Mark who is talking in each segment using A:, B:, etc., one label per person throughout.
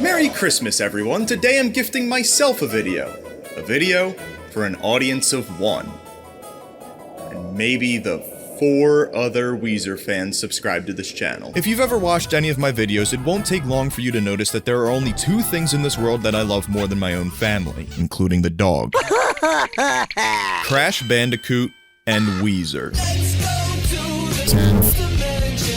A: Merry Christmas, everyone. Today I'm gifting myself a video. A video for an audience of one. And maybe the 4 other Weezer fans subscribed to this channel. If you've ever watched any of my videos, it won't take long for you to notice that there are only 2 things in this world that I love more than my own family, including the dog. Crash Bandicoot and Weezer.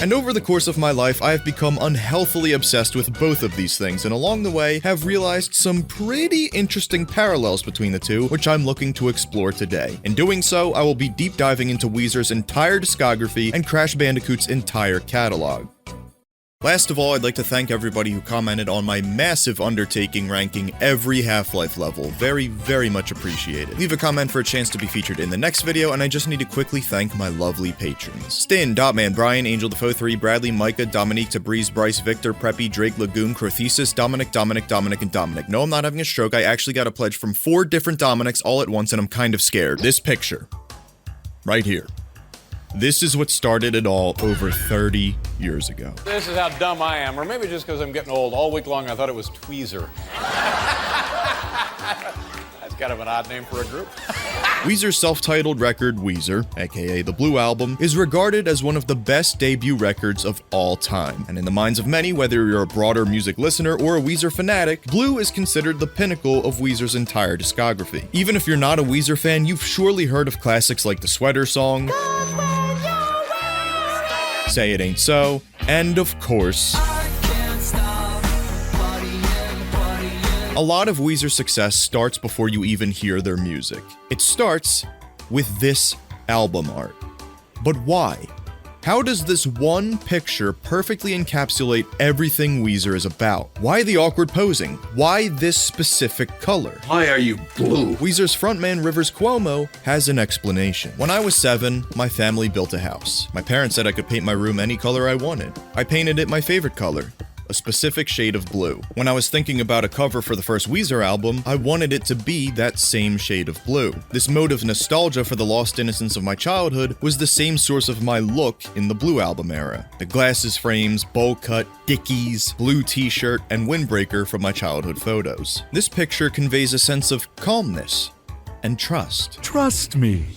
A: And over the course of my life, I have become unhealthily obsessed with both of these things, and along the way, have realized some pretty interesting parallels between the two, which I'm looking to explore today. In doing so, I will be deep diving into Weezer's entire discography and Crash Bandicoot's entire catalog. Last of all, I'd like to thank everybody who commented on my massive undertaking ranking every Half-Life level. Very, very much appreciated. Leave a comment for a chance to be featured in the next video, and I just need to quickly thank my lovely patrons. Stin, Dotman, Brian, Angel Defoe 3, Bradley, Micah, Dominique, Tabriz, Bryce, Victor, Preppy, Drake, Lagoon, Crothesis, Dominic, and Dominic. No, I'm not having a stroke. I actually got a pledge from 4 different Dominics all at once, and I'm kind of scared. This picture. Right here. This is what started it all over 30 years ago.
B: This is how dumb I am, or maybe just because I'm getting old. All week long I thought it was Tweezer. That's kind of an odd name for a group.
A: Weezer's self-titled record, Weezer, aka the Blue Album, is regarded as one of the best debut records of all time. And in the minds of many, whether you're a broader music listener or a Weezer fanatic, Blue is considered the pinnacle of Weezer's entire discography. Even if you're not a Weezer fan, you've surely heard of classics like the Sweater Song, Say It Ain't So, and of course, a lot of Weezer's success starts before you even hear their music. It starts with this album art. But why? How does this one picture perfectly encapsulate everything Weezer is about? Why the awkward posing? Why this specific color?
C: Why are you blue?
A: Weezer's frontman Rivers Cuomo has an explanation. When I was 7, my family built a house. My parents said I could paint my room any color I wanted. I painted it my favorite color, a specific shade of blue. When I was thinking about a cover for the first Weezer album, I wanted it to be that same shade of blue. This mode of nostalgia for the lost innocence of my childhood was the same source of my look in the Blue Album era. The glasses frames, bowl cut, Dickies, blue t-shirt, and windbreaker from my childhood photos. This picture conveys a sense of calmness and trust.
D: Trust me.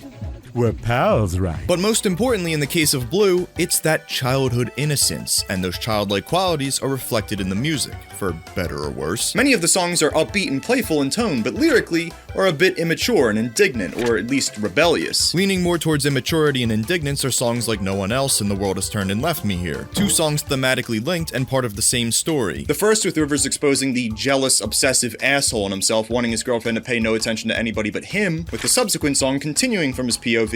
D: We're pals, right?
A: But most importantly, in the case of Blue, it's that childhood innocence, and those childlike qualities are reflected in the music, for better or worse. Many of the songs are upbeat and playful in tone, but lyrically are a bit immature and indignant, or at least rebellious. Leaning more towards immaturity and indignance are songs like No One Else and The World Has Turned and Left Me Here, 2 songs thematically linked and part of the same story. The first with Rivers exposing the jealous, obsessive asshole in himself, wanting his girlfriend to pay no attention to anybody but him, with the subsequent song continuing from his POV,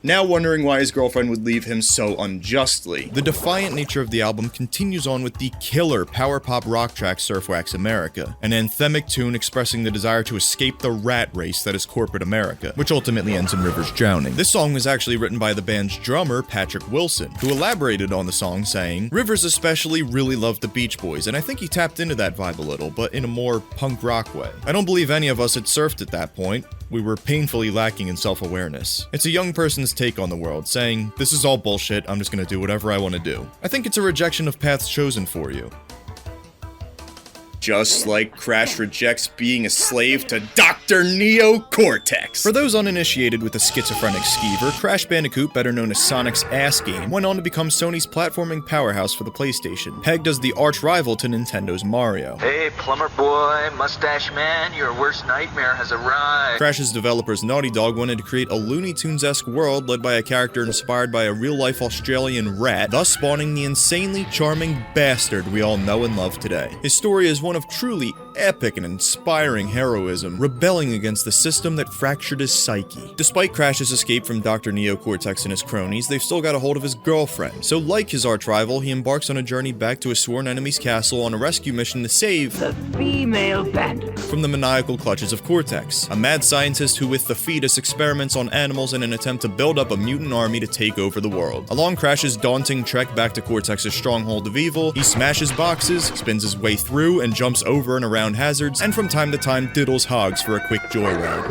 A: now wondering why his girlfriend would leave him so unjustly. The defiant nature of the album continues on with the killer power pop rock track Surf Wax America, an anthemic tune expressing the desire to escape the rat race that is corporate America, which ultimately ends in Rivers drowning. This song was actually written by the band's drummer, Patrick Wilson, who elaborated on the song saying, "Rivers especially really loved the Beach Boys, and I think he tapped into that vibe a little, but in a more punk rock way. I don't believe any of us had surfed at that point. We were painfully lacking in self-awareness." It's a young person's take on the world, saying, "This is all bullshit, I'm just gonna do whatever I want to do." I think it's a rejection of paths chosen for you. Just like Crash rejects being a slave to Dr. Neo Cortex. For those uninitiated with the schizophrenic skeever, Crash Bandicoot, better known as Sonic's ass game, went on to become Sony's platforming powerhouse for the PlayStation, pegged as the arch-rival to Nintendo's Mario.
E: Hey, plumber boy, mustache man, your worst nightmare has arrived.
A: Crash's developers Naughty Dog wanted to create a Looney Tunes-esque world led by a character inspired by a real-life Australian rat, thus spawning the insanely charming bastard we all know and love today. His story is one of truly epic and inspiring heroism, rebelling against the system that fractured his psyche. Despite Crash's escape from Dr. Neo Cortex and his cronies, they've still got a hold of his girlfriend. So like his arch-rival, he embarks on a journey back to a sworn enemy's castle on a rescue mission to save
F: the female bandit
A: from the maniacal clutches of Cortex, a mad scientist who with the fetus experiments on animals in an attempt to build up a mutant army to take over the world. Along Crash's daunting trek back to Cortex's stronghold of evil, he smashes boxes, spins his way through, and jumps over and around hazards, and from time to time diddles hogs for a quick joyride.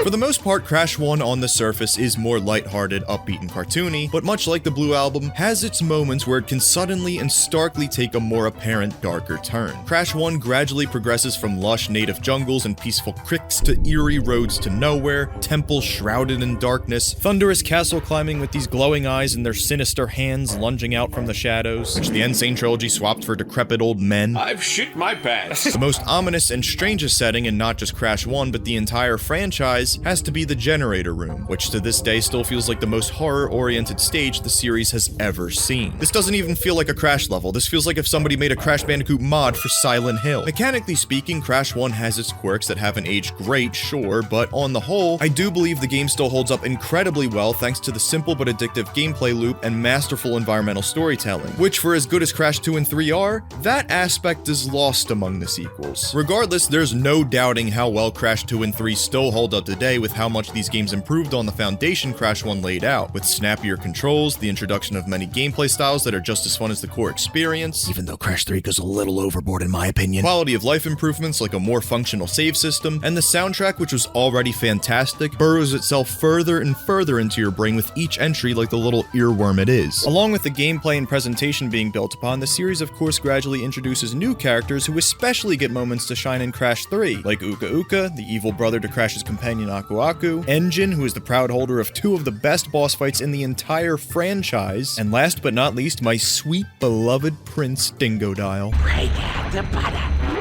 A: For the most part, Crash 1 on the surface is more lighthearted, upbeat, and cartoony, but much like the Blue Album, has its moments where it can suddenly and starkly take a more apparent darker turn. Crash 1 gradually progresses from lush native jungles and peaceful creeks to eerie roads to nowhere, temples shrouded in darkness, thunderous castle climbing with these glowing eyes and their sinister hands lunging out from the shadows, which the Insane Trilogy swapped for decrepit old men.
B: I've shit my pants.
A: The most ominous and strangest setting in not just Crash 1, but the entire franchise has to be the Generator Room, which to this day still feels like the most horror-oriented stage the series has ever seen. This doesn't even feel like a Crash level, this feels like if somebody made a Crash Bandicoot mod for Silent Hill. Mechanically speaking, Crash 1 has its quirks that haven't aged great, sure, but on the whole, I do believe the game still holds up incredibly well thanks to the simple but addictive gameplay loop and masterful environmental storytelling, which for as good as Crash 2 and 3 are, that aspect is lost among the sequels. Regardless, there's no doubting how well Crash 2 and 3 still hold up today with how much these games improved on the foundation Crash 1 laid out, with snappier controls, the introduction of many gameplay styles that are just as fun as the core experience, even though Crash 3 goes a little overboard in my opinion, quality of life improvements like a more functional save system, and the soundtrack, which was already fantastic, burrows itself further and further into your brain with each entry like the little earworm it is. Along with the gameplay and presentation being built upon, the series of course gradually introduces new characters who especially get moments to shine in Crash 3, like Uka Uka, the evil brother to Crash's companion Aku Aku, Engine, who is the proud holder of two of the best boss fights in the entire franchise, and last but not least, my sweet beloved Prince Dingodile.
F: Break out the butter.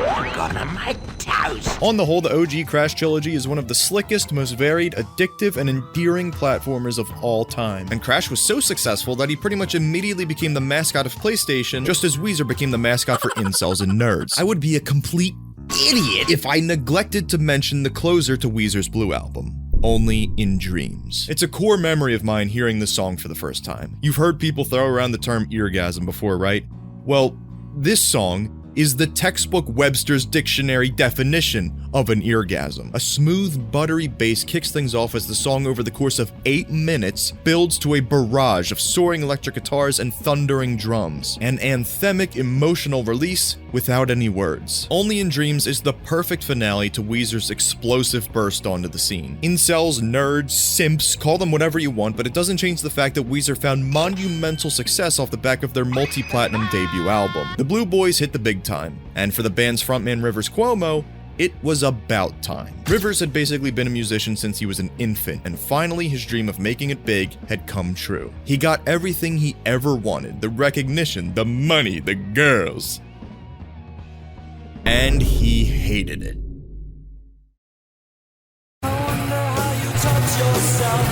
F: I'm gonna make toast.
A: On the whole, the OG Crash Trilogy is one of the slickest, most varied, addictive, and endearing platformers of all time. And Crash was so successful that he pretty much immediately became the mascot of PlayStation, just as Weezer became the mascot for incels and nerds. I would be a complete idiot if I neglected to mention the closer to Weezer's Blue Album. Only in Dreams. It's a core memory of mine hearing this song for the first time. You've heard people throw around the term eargasm before, right? Well, this song is the textbook Webster's Dictionary definition of an eargasm. A smooth, buttery bass kicks things off as the song over the course of 8 minutes builds to a barrage of soaring electric guitars and thundering drums. An anthemic, emotional release without any words. Only in Dreams is the perfect finale to Weezer's explosive burst onto the scene. Incels, nerds, simps, call them whatever you want, but it doesn't change the fact that Weezer found monumental success off the back of their multi-platinum debut album. The Blue Boys hit the big time, and for the band's frontman Rivers Cuomo, it was about time. Rivers had basically been a musician since he was an infant, and finally his dream of making it big had come true. He got everything he ever wanted, the recognition, the money, the girls. And he hated it.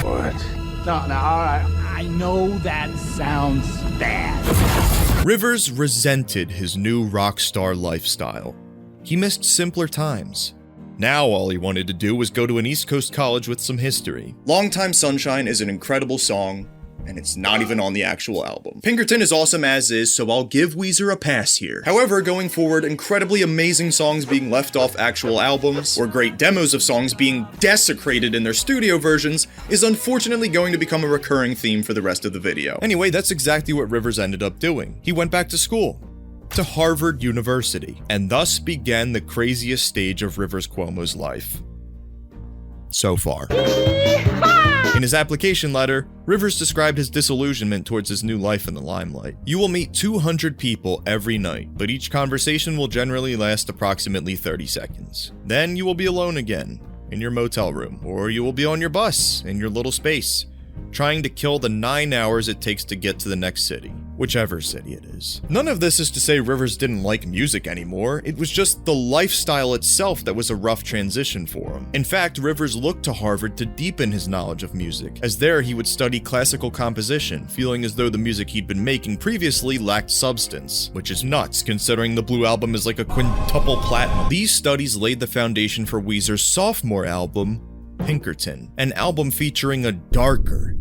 C: What?
G: No, alright. I know that sounds bad.
A: Rivers resented his new rock star lifestyle. He missed simpler times. Now all he wanted to do was go to an East Coast college with some history. Longtime Sunshine is an incredible song, and it's not even on the actual album. Pinkerton is awesome as is, so I'll give Weezer a pass here. However, going forward, incredibly amazing songs being left off actual albums, or great demos of songs being desecrated in their studio versions, is unfortunately going to become a recurring theme for the rest of the video. Anyway, that's exactly what Rivers ended up doing. He went back to school. To Harvard University, and thus began the craziest stage of Rivers Cuomo's life. So far. In his application letter, Rivers described his disillusionment towards his new life in the limelight. You will meet 200 people every night, but each conversation will generally last approximately 30 seconds. Then you will be alone again, in your motel room, or you will be on your bus, in your little space, trying to kill the 9 hours it takes to get to the next city, whichever city it is. None of this is to say Rivers didn't like music anymore, it was just the lifestyle itself that was a rough transition for him. In fact, Rivers looked to Harvard to deepen his knowledge of music, as there he would study classical composition, feeling as though the music he'd been making previously lacked substance, which is nuts considering the Blue Album is like a quintuple platinum. These studies laid the foundation for Weezer's sophomore album, Pinkerton, an album featuring a darker,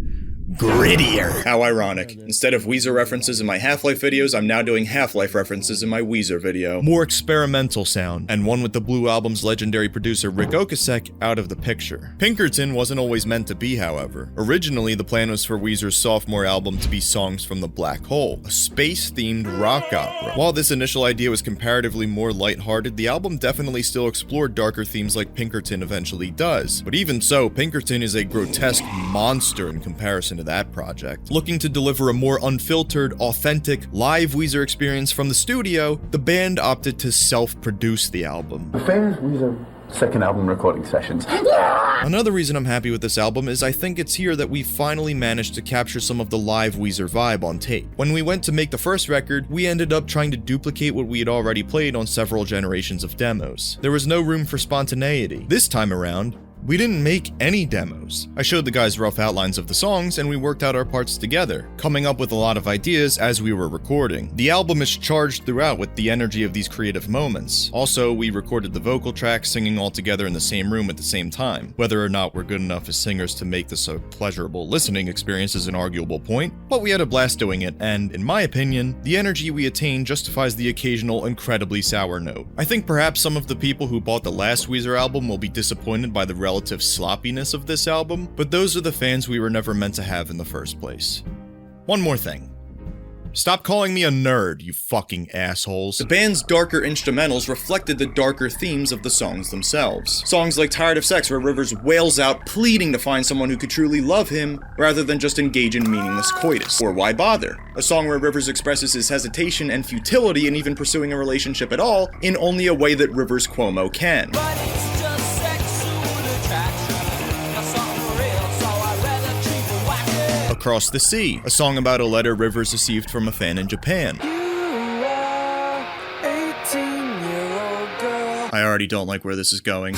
A: grittier. How ironic. Instead of Weezer references in my Half-Life videos, I'm now doing Half-Life references in my Weezer video. More experimental sound, and one with the Blue Album's legendary producer Rick Ocasek out of the picture. Pinkerton wasn't always meant to be, however. Originally, the plan was for Weezer's sophomore album to be songs from the Black Hole, a space-themed rock opera. While this initial idea was comparatively more lighthearted, the album definitely still explored darker themes like Pinkerton eventually does. But even so, Pinkerton is a grotesque monster in comparison to that project. Looking to deliver a more unfiltered, authentic, live Weezer experience from the studio, the band opted to self-produce the album.
C: The famous Weezer second album recording sessions.
A: Another reason I'm happy with this album is I think it's here that we finally managed to capture some of the live Weezer vibe on tape. When we went to make the first record, we ended up trying to duplicate what we had already played on several generations of demos. There was no room for spontaneity. This time around, we didn't make any demos. I showed the guys rough outlines of the songs and we worked out our parts together, coming up with a lot of ideas as we were recording. The album is charged throughout with the energy of these creative moments. Also, we recorded the vocal tracks singing all together in the same room at the same time. Whether or not we're good enough as singers to make this a pleasurable listening experience is an arguable point, but we had a blast doing it, and in my opinion, the energy we attained justifies the occasional incredibly sour note. I think perhaps some of the people who bought the last Weezer album will be disappointed by the relative sloppiness of this album, but those are the fans we were never meant to have in the first place. One more thing. Stop calling me a nerd, you fucking assholes. The band's darker instrumentals reflected the darker themes of the songs themselves. Songs like Tired of Sex, where Rivers wails out pleading to find someone who could truly love him, rather than just engage in meaningless coitus. Or Why Bother? A song where Rivers expresses his hesitation and futility in even pursuing a relationship at all, in only a way that Rivers Cuomo can. Across the Sea, a song about a letter Rivers received from a fan in Japan. I already don't like where this is going.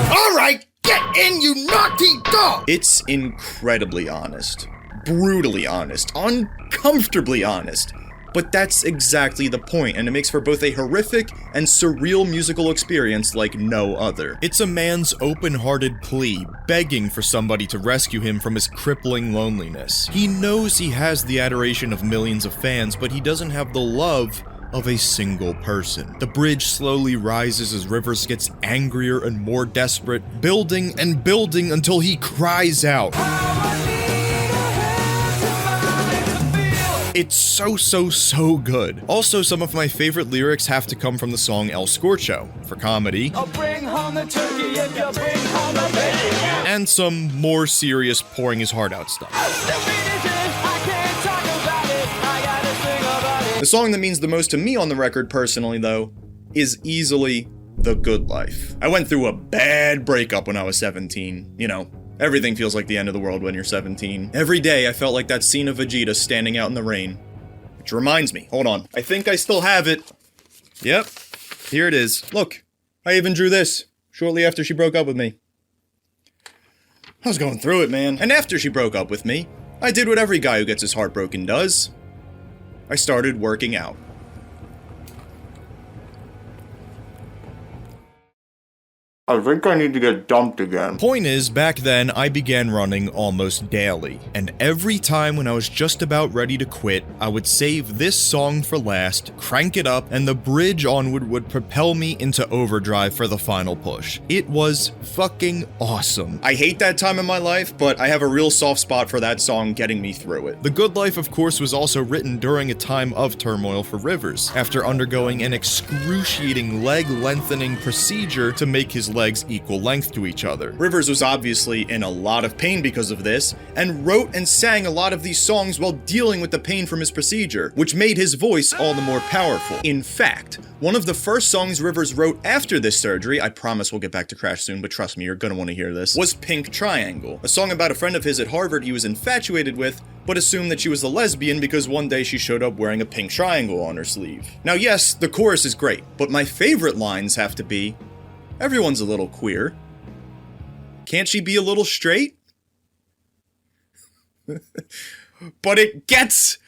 A: Alright, get in, you naughty dog! It's incredibly honest. Brutally honest. Uncomfortably honest. But that's exactly the point, and it makes for both a horrific and surreal musical experience like no other. It's a man's open-hearted plea, begging for somebody to rescue him from his crippling loneliness. He knows he has the adoration of millions of fans, but he doesn't have the love of a single person. The bridge slowly rises as Rivers gets angrier and more desperate, building and building until he cries out. It's so good. Also, some of my favorite lyrics have to come from the song El Scorcho, for comedy. I'll bring home the turkey if you bring home the bacon. And some more serious pouring his heart out stuff. The song that means the most to me on the record personally, though, is easily The Good Life. I went through a bad breakup when I was 17, you know. Everything feels like the end of the world when you're 17. Every day I felt like that scene of Vegeta standing out in the rain. Which reminds me, hold on, I think I still have it. Yep, here it is. Look, I even drew this shortly after she broke up with me. I was going through it, man. And after she broke up with me, I did what every guy who gets his heart broken does. I started working out. I think I need to get dumped again. Point is, back then, I began running almost daily. And every time when I was just about ready to quit, I would save this song for last, crank it up, and the bridge onward would propel me into overdrive for the final push. It was fucking awesome. I hate that time in my life, but I have a real soft spot for that song getting me through it. The Good Life, of course, was also written during a time of turmoil for Rivers, after undergoing an excruciating leg-lengthening procedure to make his legs equal length to each other. Rivers was obviously in a lot of pain because of this, and wrote and sang a lot of these songs while dealing with the pain from his procedure, which made his voice all the more powerful. In fact, one of the first songs Rivers wrote after this surgery, I promise we'll get back to Crash soon, but trust me, you're gonna want to hear this, was Pink Triangle, a song about a friend of his at Harvard he was infatuated with, but assumed that she was a lesbian because one day she showed up wearing a pink triangle on her sleeve. Now yes, the chorus is great, but my favorite lines have to be, everyone's a little queer. Can't she be a little straight? But it gets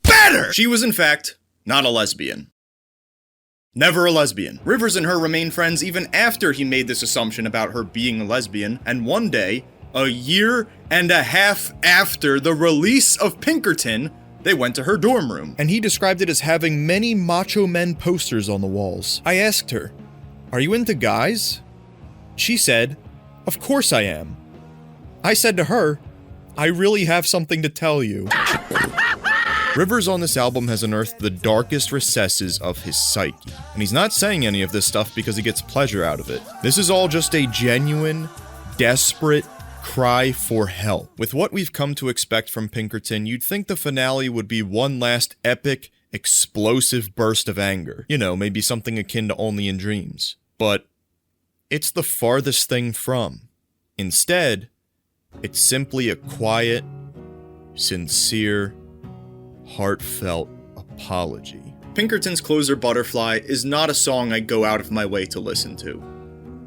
A: better! She was, in fact, not a lesbian. Never a lesbian. Rivers and her remained friends even after he made this assumption about her being a lesbian, and one day, a year and a half after the release of Pinkerton, they went to her dorm room. And he described it as having many macho men posters on the walls. I asked her, "Are you into guys?" She said, "Of course I am." I said to her, "I really have something to tell you." Rivers on this album has unearthed the darkest recesses of his psyche. And he's not saying any of this stuff because he gets pleasure out of it. This is all just a genuine, desperate cry for help. With what we've come to expect from Pinkerton, you'd think the finale would be one last epic, explosive burst of anger. You know, maybe something akin to Only in Dreams. But it's the farthest thing from. Instead, it's simply a quiet, sincere, heartfelt apology. Pinkerton's closer, Butterfly, is not a song I go out of my way to listen to.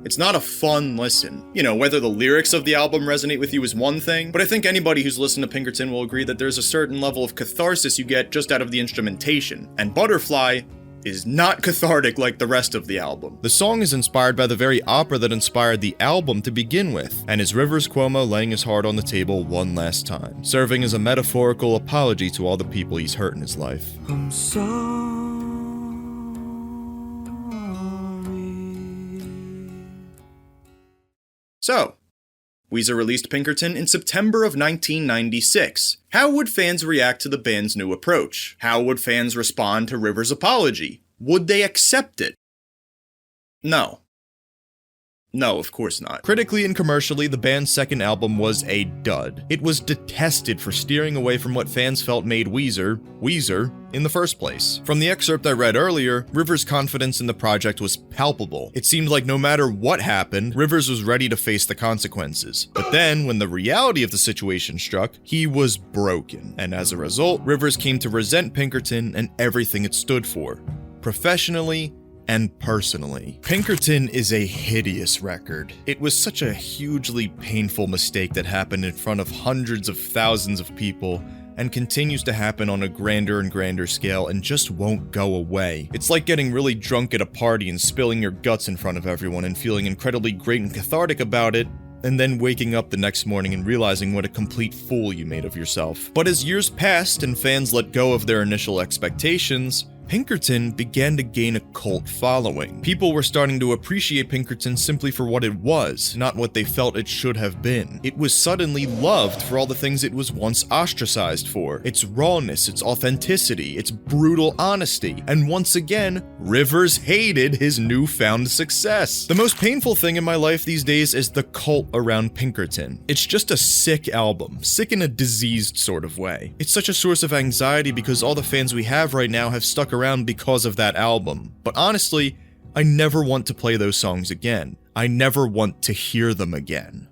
A: It's not a fun listen. You know, whether the lyrics of the album resonate with you is one thing, but I think anybody who's listened to Pinkerton will agree that there's a certain level of catharsis you get just out of the instrumentation, and Butterfly is not cathartic like the rest of the album. The song is inspired by the very opera that inspired the album to begin with, and is Rivers Cuomo laying his heart on the table one last time, serving as a metaphorical apology to all the people he's hurt in his life. I'm sorry. So, Weezer released Pinkerton in September of 1996. How would fans react to the band's new approach? How would fans respond to Rivers' apology? Would they accept it? No. No, of course not. Critically and commercially, the band's second album was a dud. It was detested for steering away from what fans felt made Weezer, Weezer, in the first place. From the excerpt I read earlier, Rivers' confidence in the project was palpable. It seemed like no matter what happened, Rivers was ready to face the consequences. But then, when the reality of the situation struck, he was broken. And as a result, Rivers came to resent Pinkerton and everything it stood for. Professionally, and personally. Pinkerton is a hideous record. It was such a hugely painful mistake that happened in front of hundreds of thousands of people, and continues to happen on a grander and grander scale and just won't go away. It's like getting really drunk at a party and spilling your guts in front of everyone and feeling incredibly great and cathartic about it, and then waking up the next morning and realizing what a complete fool you made of yourself. But as years passed and fans let go of their initial expectations, Pinkerton began to gain a cult following. People were starting to appreciate Pinkerton simply for what it was, not what they felt it should have been. It was suddenly loved for all the things it was once ostracized for. Its rawness, its authenticity, its brutal honesty. And once again, Rivers hated his newfound success. The most painful thing in my life these days is the cult around Pinkerton. It's just a sick album, sick in a diseased sort of way. It's such a source of anxiety because all the fans we have right now have stuck around because of that album. But honestly, I never want to play those songs again. I never want to hear them again.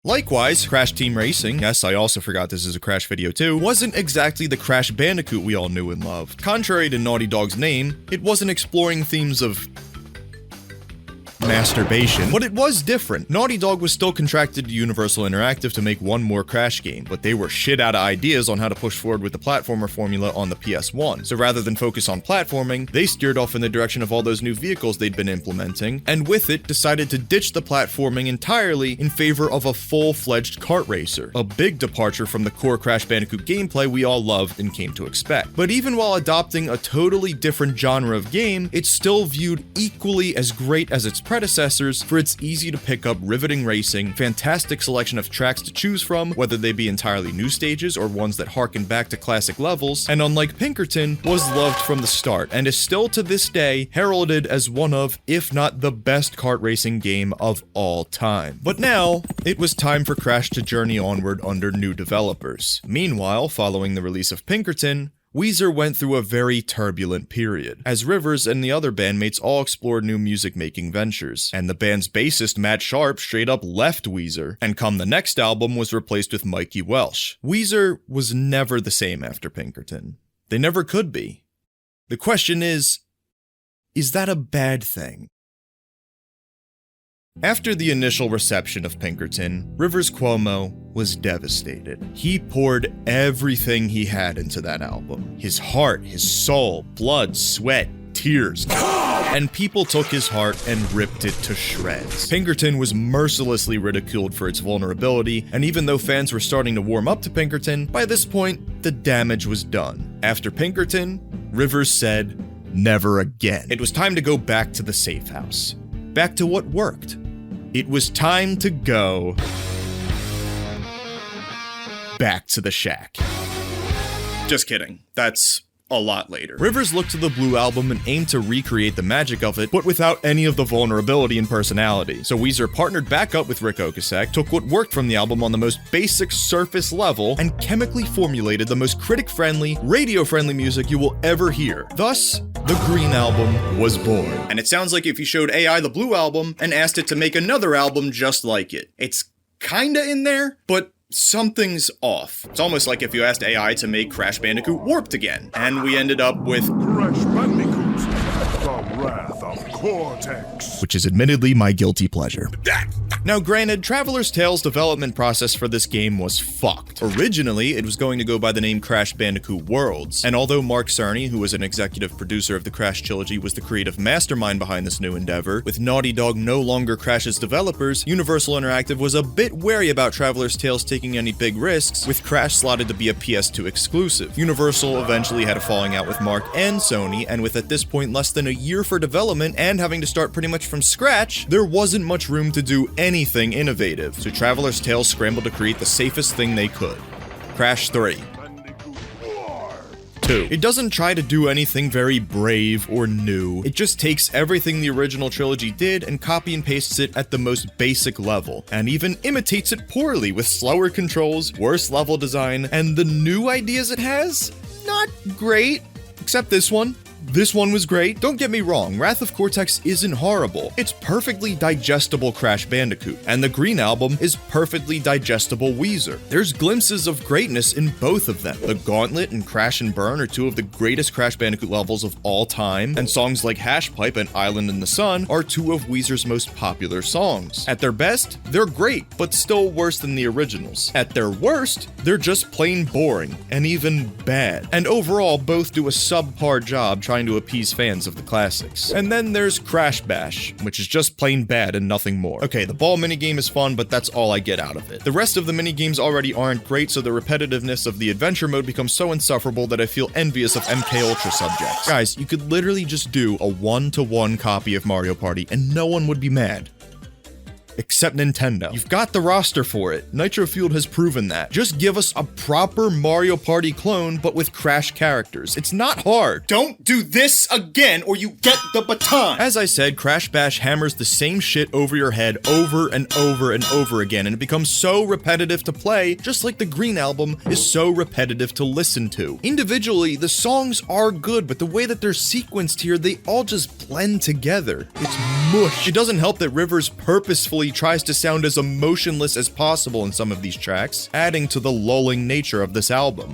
A: Likewise, Crash Team Racing, yes, I also forgot this is a Crash video too, wasn't exactly the Crash Bandicoot we all knew and loved. Contrary to Naughty Dog's name, it wasn't exploring themes of masturbation, but it was different. Naughty Dog was still contracted to Universal Interactive to make one more Crash game, but they were shit out of ideas on how to push forward with the platformer formula on the PS1. So rather than focus on platforming, they steered off in the direction of all those new vehicles they'd been implementing, and with it decided to ditch the platforming entirely in favor of a full-fledged kart racer, a big departure from the core Crash Bandicoot gameplay we all loved and came to expect. But even while adopting a totally different genre of game, it's still viewed equally as great as its predecessors for its easy to pick up riveting racing, fantastic selection of tracks to choose from, whether they be entirely new stages or ones that harken back to classic levels, and unlike Pinkerton, was loved from the start and is still to this day heralded as one of, if not the best kart racing game of all time. But now, it was time for Crash to journey onward under new developers. Meanwhile, following the release of Pinkerton, Weezer went through a very turbulent period, as Rivers and the other bandmates all explored new music-making ventures, and the band's bassist Matt Sharp straight up left Weezer, and come the next album was replaced with Mikey Welsh. Weezer was never the same after Pinkerton. They never could be. The question is that a bad thing? After the initial reception of Pinkerton, Rivers Cuomo was devastated. He poured everything he had into that album. His heart, his soul, blood, sweat, tears. And people took his heart and ripped it to shreds. Pinkerton was mercilessly ridiculed for its vulnerability, and even though fans were starting to warm up to Pinkerton, by this point, the damage was done. After Pinkerton, Rivers said, never again. It was time to go back to the safe house. Back to what worked. It was time to go back to the shack. Just kidding. That's a lot later. Rivers looked to the Blue album and aimed to recreate the magic of it, but without any of the vulnerability and personality. So Weezer partnered back up with Rick Ocasek, took what worked from the album on the most basic surface level, and chemically formulated the most critic-friendly, radio-friendly music you will ever hear. Thus, the Green Album was born. And it sounds like if you showed AI the Blue album and asked it to make another album just like it. It's kinda in there, but something's off. It's almost like if you asked AI to make Crash Bandicoot Warped again, and we ended up with
H: Crash Bandicoot, the Wrath of Cortex,
A: which is admittedly my guilty pleasure. Now granted, Traveler's Tales' development process for this game was fucked. Originally, it was going to go by the name Crash Bandicoot Worlds, and although Mark Cerny, who was an executive producer of the Crash Trilogy, was the creative mastermind behind this new endeavor, with Naughty Dog no longer Crash's developers, Universal Interactive was a bit wary about Traveler's Tales taking any big risks, with Crash slotted to be a PS2 exclusive. Universal eventually had a falling out with Mark and Sony, and with at this point less than a year for development and having to start pretty much from scratch, there wasn't much room to do anything innovative, so Traveler's Tales scrambled to create the safest thing they could. Crash 3. 2. It doesn't try to do anything very brave or new, it just takes everything the original trilogy did and copy and pastes it at the most basic level, and even imitates it poorly with slower controls, worse level design, and the new ideas it has? Not great, except this one. This one was great. Don't get me wrong, Wrath of Cortex isn't horrible. It's perfectly digestible Crash Bandicoot, and the Green Album is perfectly digestible Weezer. There's glimpses of greatness in both of them. The Gauntlet and Crash and Burn are two of the greatest Crash Bandicoot levels of all time, and songs like Hashpipe and Island in the Sun are two of Weezer's most popular songs. At their best, they're great, but still worse than the originals. At their worst, they're just plain boring, and even bad. And overall, both do a subpar job trying to appease fans of the classics. And then there's Crash Bash, which is just plain bad and nothing more. Okay, the ball minigame is fun, but that's all I get out of it. The rest of the minigames already aren't great, so the repetitiveness of the adventure mode becomes so insufferable that I feel envious of MK Ultra subjects. Guys, you could literally just do a 1-to-1 copy of Mario Party and no one would be mad. Except Nintendo. You've got the roster for it. Nitro Fueled has proven that. Just give us a proper Mario Party clone, but with Crash characters. It's not hard. Don't do this again, or you get the baton! As I said, Crash Bash hammers the same shit over your head over and over and over again, and it becomes so repetitive to play, just like the Green Album is so repetitive to listen to. Individually, the songs are good, but the way that they're sequenced here, they all just blend together. It's mush. It doesn't help that Rivers purposefully tries to sound as emotionless as possible in some of these tracks, adding to the lulling nature of this album.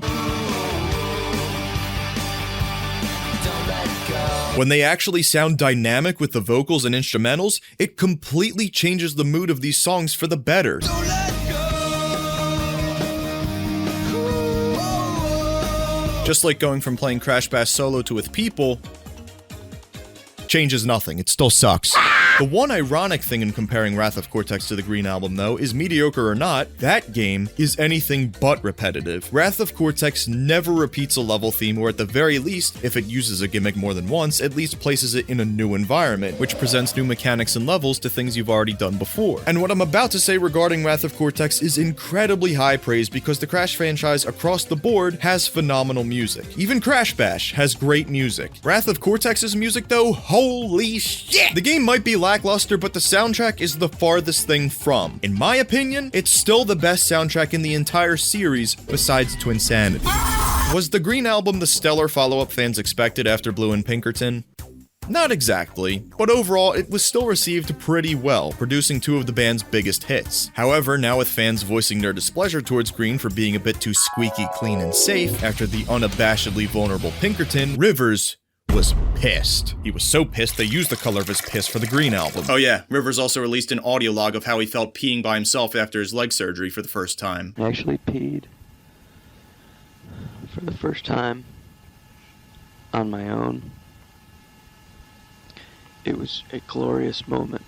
A: When they actually sound dynamic with the vocals and instrumentals, it completely changes the mood of these songs for the better. Just like going from playing Crash Bash solo to with people, changes nothing, it still sucks. The one ironic thing in comparing Wrath of Cortex to the Green Album, though, is mediocre or not, that game is anything but repetitive. Wrath of Cortex never repeats a level theme, or at the very least, if it uses a gimmick more than once, at least places it in a new environment, which presents new mechanics and levels to things you've already done before. And what I'm about to say regarding Wrath of Cortex is incredibly high praise because the Crash franchise across the board has phenomenal music. Even Crash Bash has great music. Wrath of Cortex's music, though, holy shit! The game might be lackluster, but the soundtrack is the farthest thing from. In my opinion, it's still the best soundtrack in the entire series besides Twinsanity. Was the Green Album the stellar follow-up fans expected after Blue and Pinkerton? Not exactly, but overall it was still received pretty well, producing two of the band's biggest hits. However, now with fans voicing their displeasure towards Green for being a bit too squeaky clean and safe after the unabashedly vulnerable Pinkerton, Rivers was pissed. He was so pissed they used the color of his piss for the Green album. Oh yeah, Rivers also released an audio log of how he felt peeing by himself after his leg surgery for the first time.
I: I actually peed for the first time on my own. It was a glorious moment.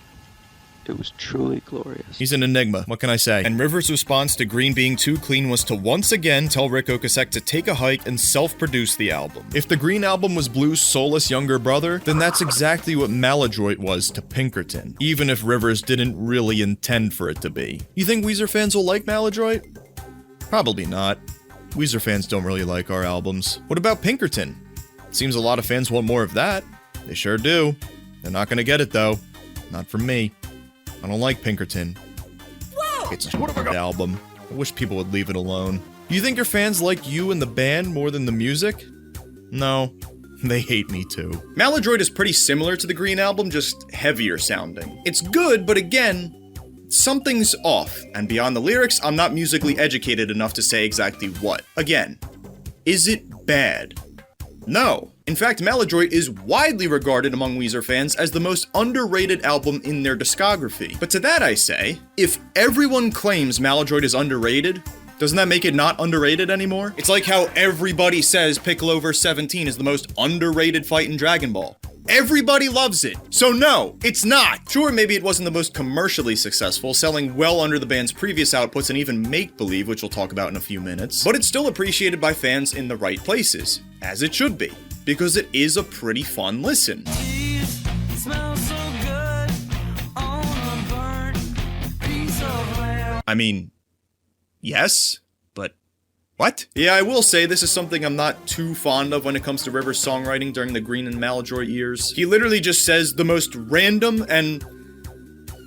I: It was truly glorious.
A: He's an enigma, what can I say? And Rivers' response to Green being too clean was to once again tell Rick Ocasek to take a hike and self-produce the album. If the Green album was Blue's soulless younger brother, then that's exactly what Maladroit was to Pinkerton, even if Rivers didn't really intend for it to be. You think Weezer fans will like Maladroit? Probably not. Weezer fans don't really like our albums. What about Pinkerton? Seems a lot of fans want more of that. They sure do. They're not gonna get it though. Not from me. I don't like Pinkerton. Whoa! It's a album. I wish people would leave it alone. Do you think your fans like you and the band more than the music? No. They hate me too. Maladroit is pretty similar to the Green album, just heavier sounding. It's good, but again, something's off. And beyond the lyrics, I'm not musically educated enough to say exactly what. Again, is it bad? No. In fact, Maladroit is widely regarded among Weezer fans as the most underrated album in their discography. But to that I say, if everyone claims Maladroit is underrated, doesn't that make it not underrated anymore? It's like how everybody says Piccolo vs. 17 is the most underrated fight in Dragon Ball. Everybody loves it. So no, it's not. Sure, maybe it wasn't the most commercially successful, selling well under the band's previous outputs and even Make Believe, which we'll talk about in a few minutes, but it's still appreciated by fans in the right places, as it should be, because it is a pretty fun listen. I mean, yes, but what? Yeah, I will say this is something I'm not too fond of when it comes to Rivers' songwriting during the Green and Maladroit years. He literally just says the most random and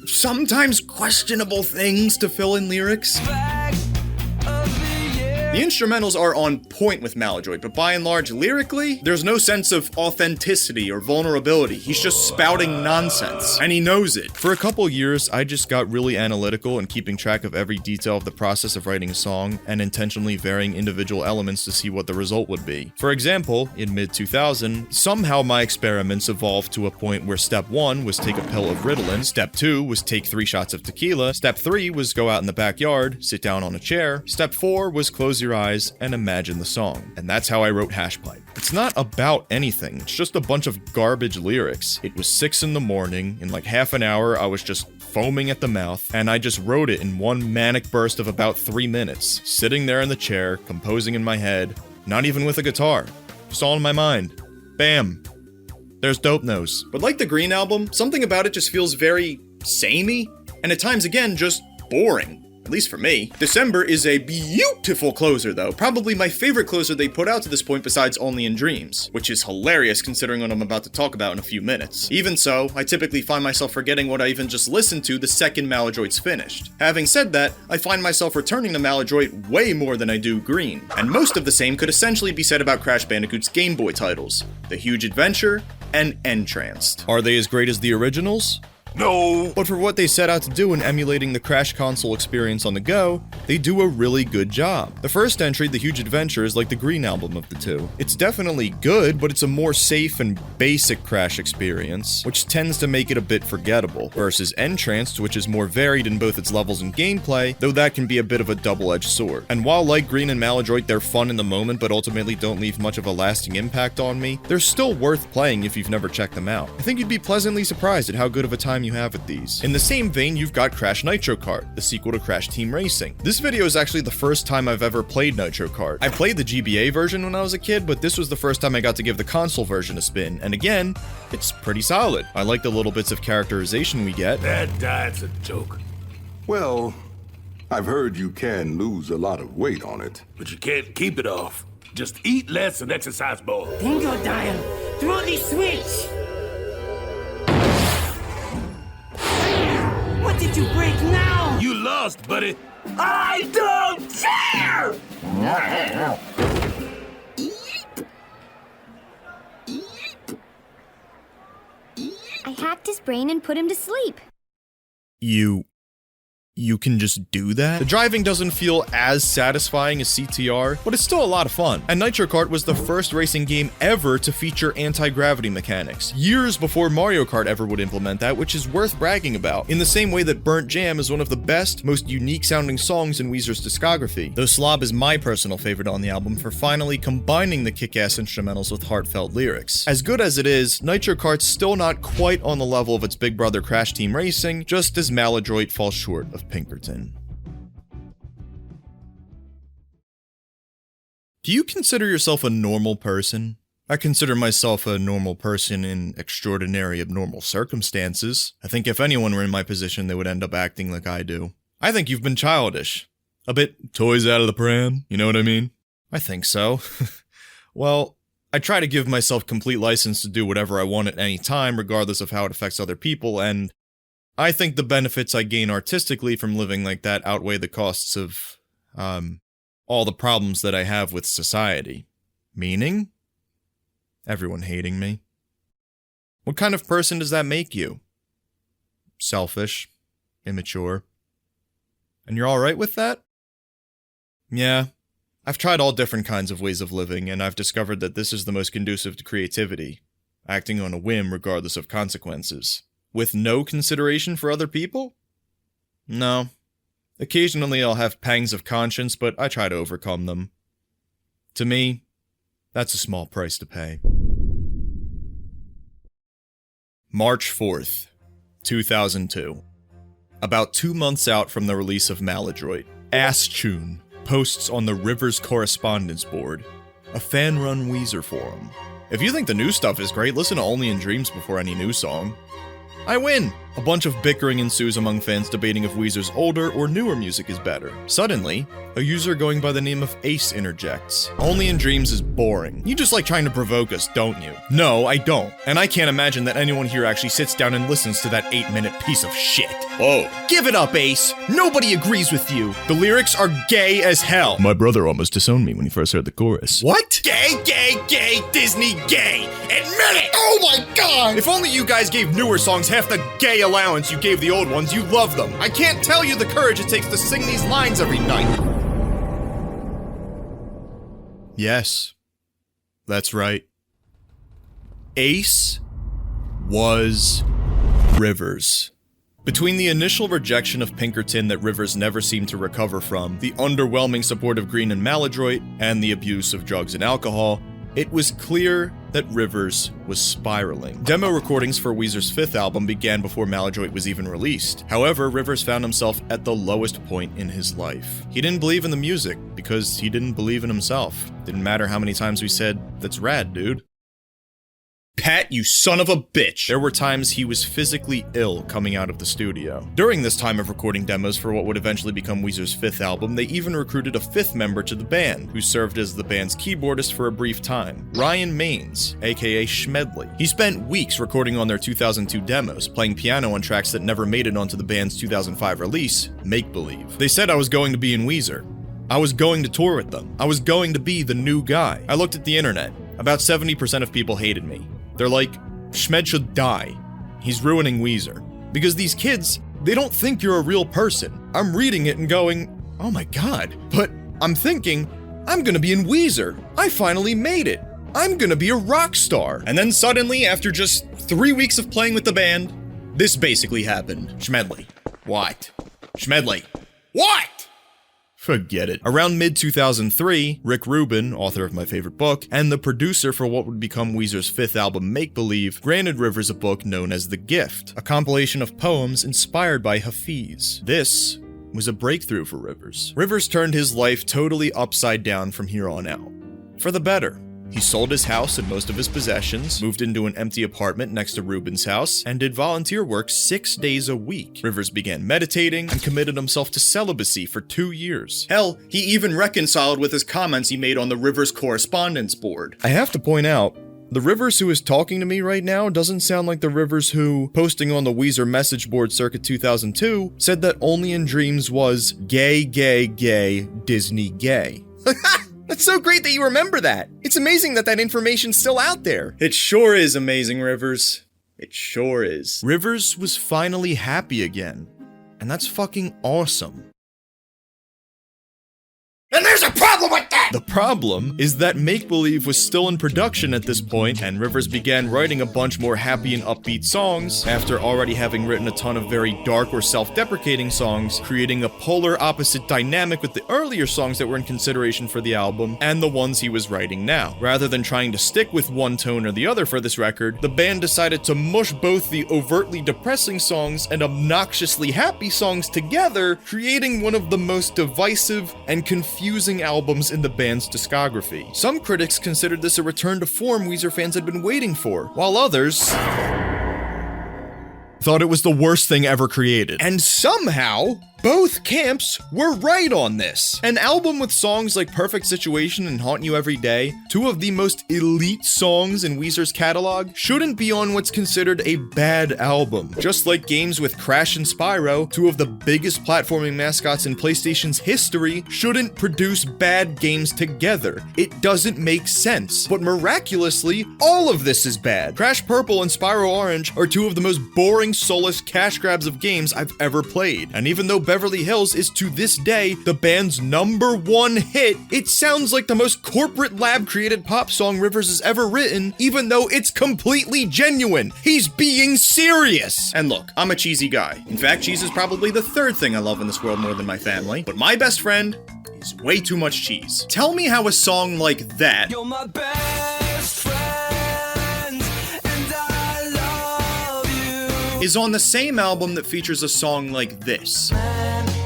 A: sometimes questionable things to fill in lyrics. The instrumentals are on point with Maladroit, but by and large, lyrically, there's no sense of authenticity or vulnerability. He's just spouting nonsense, and he knows it. For a couple years, I just got really analytical in keeping track of every detail of the process of writing a song, and intentionally varying individual elements to see what the result would be. For example, in mid-2000, somehow my experiments evolved to a point where step 1 was take a pill of Ritalin, step 2 was take 3 shots of tequila, step 3 was go out in the backyard, sit down on a chair, step 4 was close your eyes and imagine the song. And that's how I wrote Hashpipe. It's not about anything, it's just a bunch of garbage lyrics. It was 6 in the morning, in like half an hour I was just foaming at the mouth, and I just wrote it in one manic burst of about 3 minutes, sitting there in the chair, composing in my head, not even with a guitar, just all in my mind. Bam. There's Dope Nose. But like the Green album, something about it just feels very samey, and at times again, just boring. At least for me. December is a beautiful closer though, probably my favorite closer they put out to this point besides Only in Dreams, which is hilarious considering what I'm about to talk about in a few minutes. Even so, I typically find myself forgetting what I even just listened to the second Maladroit's finished. Having said that, I find myself returning to Maladroit way more than I do Green, and most of the same could essentially be said about Crash Bandicoot's Game Boy titles, The Huge Adventure and Tranced. Are they as great as the originals?
H: No!
A: But for what they set out to do in emulating the Crash console experience on the go, they do a really good job. The first entry, The Huge Adventure, is like the Green album of the two. It's definitely good, but it's a more safe and basic Crash experience, which tends to make it a bit forgettable, versus Tranced, which is more varied in both its levels and gameplay, though that can be a bit of a double-edged sword. And while like Green and Maladroit, they're fun in the moment, but ultimately don't leave much of a lasting impact on me, they're still worth playing if you've never checked them out. I think you'd be pleasantly surprised at how good of a time you have with these. In the same vein, you've got Crash Nitro Kart, the sequel to Crash Team Racing. This video is actually the first time I've ever played Nitro Kart. I played the GBA version when I was a kid, but this was the first time I got to give the console version a spin, and again, it's pretty solid. I like the little bits of characterization we get.
H: That's a joke.
J: Well, I've heard you can lose a lot of weight on it.
H: But you can't keep it off. Just eat less and exercise more.
F: Bingo dial. Throw the switch. What did you break now?
H: You lost, buddy.
F: I don't care!
K: I hacked his brain and put him to sleep.
A: You you can just do that? The driving doesn't feel as satisfying as CTR, but it's still a lot of fun. And Nitro Kart was the first racing game ever to feature anti-gravity mechanics, years before Mario Kart ever would implement that, which is worth bragging about, in the same way that Burnt Jam is one of the best, most unique sounding songs in Weezer's discography, though Slob is my personal favorite on the album for finally combining the kick-ass instrumentals with heartfelt lyrics. As good as it is, Nitro Kart's still not quite on the level of its big brother Crash Team Racing, just as Maladroit falls short of Pinkerton. Do you consider yourself a normal person? I consider myself a normal person in extraordinary abnormal circumstances. I think if anyone were in my position, they would end up acting like I do. I think you've been childish. A bit toys out of the pram, you know what I mean? I think so. Well, I try to give myself complete license to do whatever I want at any time, regardless of how it affects other people, and I think the benefits I gain artistically from living like that outweigh the costs of, all the problems that I have with society. Meaning? Everyone hating me. What kind of person does that make you? Selfish. Immature. And you're alright with that? Yeah. I've tried all different kinds of ways of living, and I've discovered that this is the most conducive to creativity. Acting on a whim regardless of consequences. With no consideration for other people? No. Occasionally I'll have pangs of conscience, but I try to overcome them. To me, that's a small price to pay. March 4th, 2002. About 2 months out from the release of Maladroit, Asstune posts on the Rivers correspondence board, a fan-run Weezer forum. If you think the new stuff is great, listen to Only in Dreams before any new song. I win! A bunch of bickering ensues among fans debating if Weezer's older or newer music is better. Suddenly, a user going by the name of Ace interjects. Only in Dreams is boring. You just like trying to provoke us, don't you? No, I don't. And I can't imagine that anyone here actually sits down and listens to that 8-minute piece of shit. Whoa. Give it up, Ace! Nobody agrees with you! The lyrics are gay as hell! My brother almost disowned me when he first heard the chorus. What? Gay, gay, gay, Disney gay! Admit it! Oh my god! If only you guys gave newer songs half the gay allowance you gave the old ones, you love them. I can't tell you the courage it takes to sing these lines every night. Yes. That's right. Ace was Rivers. Between the initial rejection of Pinkerton that Rivers never seemed to recover from, the underwhelming support of Green and Maladroit, and the abuse of drugs and alcohol, it was clear that Rivers was spiraling. Demo recordings for Weezer's 5th album began before Maladroit was even released. However, Rivers found himself at the lowest point in his life. He didn't believe in the music because he didn't believe in himself. Didn't matter how many times we said, "That's rad, dude." Pat, you son of a bitch! There were times he was physically ill coming out of the studio. During this time of recording demos for what would eventually become Weezer's 5th album, they even recruited a 5th member to the band, who served as the band's keyboardist for a brief time, Ryan Maines, aka Schmedley. He spent weeks recording on their 2002 demos, playing piano on tracks that never made it onto the band's 2005 release, Make Believe. They said I was going to be in Weezer. I was going to tour with them. I was going to be the new guy. I looked at the internet. About 70% of people hated me. They're like, Schmed should die. He's ruining Weezer. Because these kids, they don't think you're a real person. I'm reading it and going, oh my god. But I'm thinking, I'm gonna be in Weezer. I finally made it. I'm gonna be a rock star. And then suddenly, after just 3 weeks of playing with the band, this basically happened. Schmedley. What? Schmedley. What? Forget it. Around mid-2003, Rick Rubin, author of my favorite book, and the producer for what would become Weezer's 5th album, Make Believe, granted Rivers a book known as The Gift, a compilation of poems inspired by Hafiz. This was a breakthrough for Rivers. Rivers turned his life totally upside down from here on out. For the better. He sold his house and most of his possessions, moved into an empty apartment next to Rubin's house, and did volunteer work 6 days a week. Rivers began meditating and committed himself to celibacy for 2 years. Hell, he even reconciled with his comments he made on the Rivers correspondence board. I have to point out, the Rivers who is talking to me right now doesn't sound like the Rivers who, posting on the Weezer message board circa 2002, said that Only in Dreams was gay, gay, gay, Disney gay. That's so great that you remember that. It's amazing that that information's still out there. It sure is amazing, Rivers. It sure is. Rivers was finally happy again. and that's fucking awesome. And there's a problem with that! The problem is that Make Believe was still in production at this point, and Rivers began writing a bunch more happy and upbeat songs after already having written a ton of very dark or self-deprecating songs, creating a polar opposite dynamic with the earlier songs that were in consideration for the album and the ones he was writing now. Rather than trying to stick with one tone or the other for this record, the band decided to mush both the overtly depressing songs and obnoxiously happy songs together, creating one of the most divisive and confusing albums in the band's discography. Some critics considered this a return to form Weezer fans had been waiting for, while others thought it was the worst thing ever created. And somehow, both camps were right on this. An album with songs like Perfect Situation and Haunt You Every Day, two of the most elite songs in Weezer's catalog, shouldn't be on what's considered a bad album. Just like games with Crash and Spyro, two of the biggest platforming mascots in PlayStation's history, shouldn't produce bad games together. It doesn't make sense. But miraculously, all of this is bad. Crash Purple and Spyro Orange are two of the most boring, soulless cash grabs of games I've ever played. And even though Beverly Hills is to this day the band's #1 hit, it sounds like the most corporate lab-created pop song Rivers has ever written, even though it's completely genuine. He's being serious! And look, I'm a cheesy guy. In fact, cheese is probably the third thing I love in this world more than my family. But my best friend is way too much cheese. Tell me how a song like that
K: You're my best friend, and I love you.
A: is on the same album that features a song like this.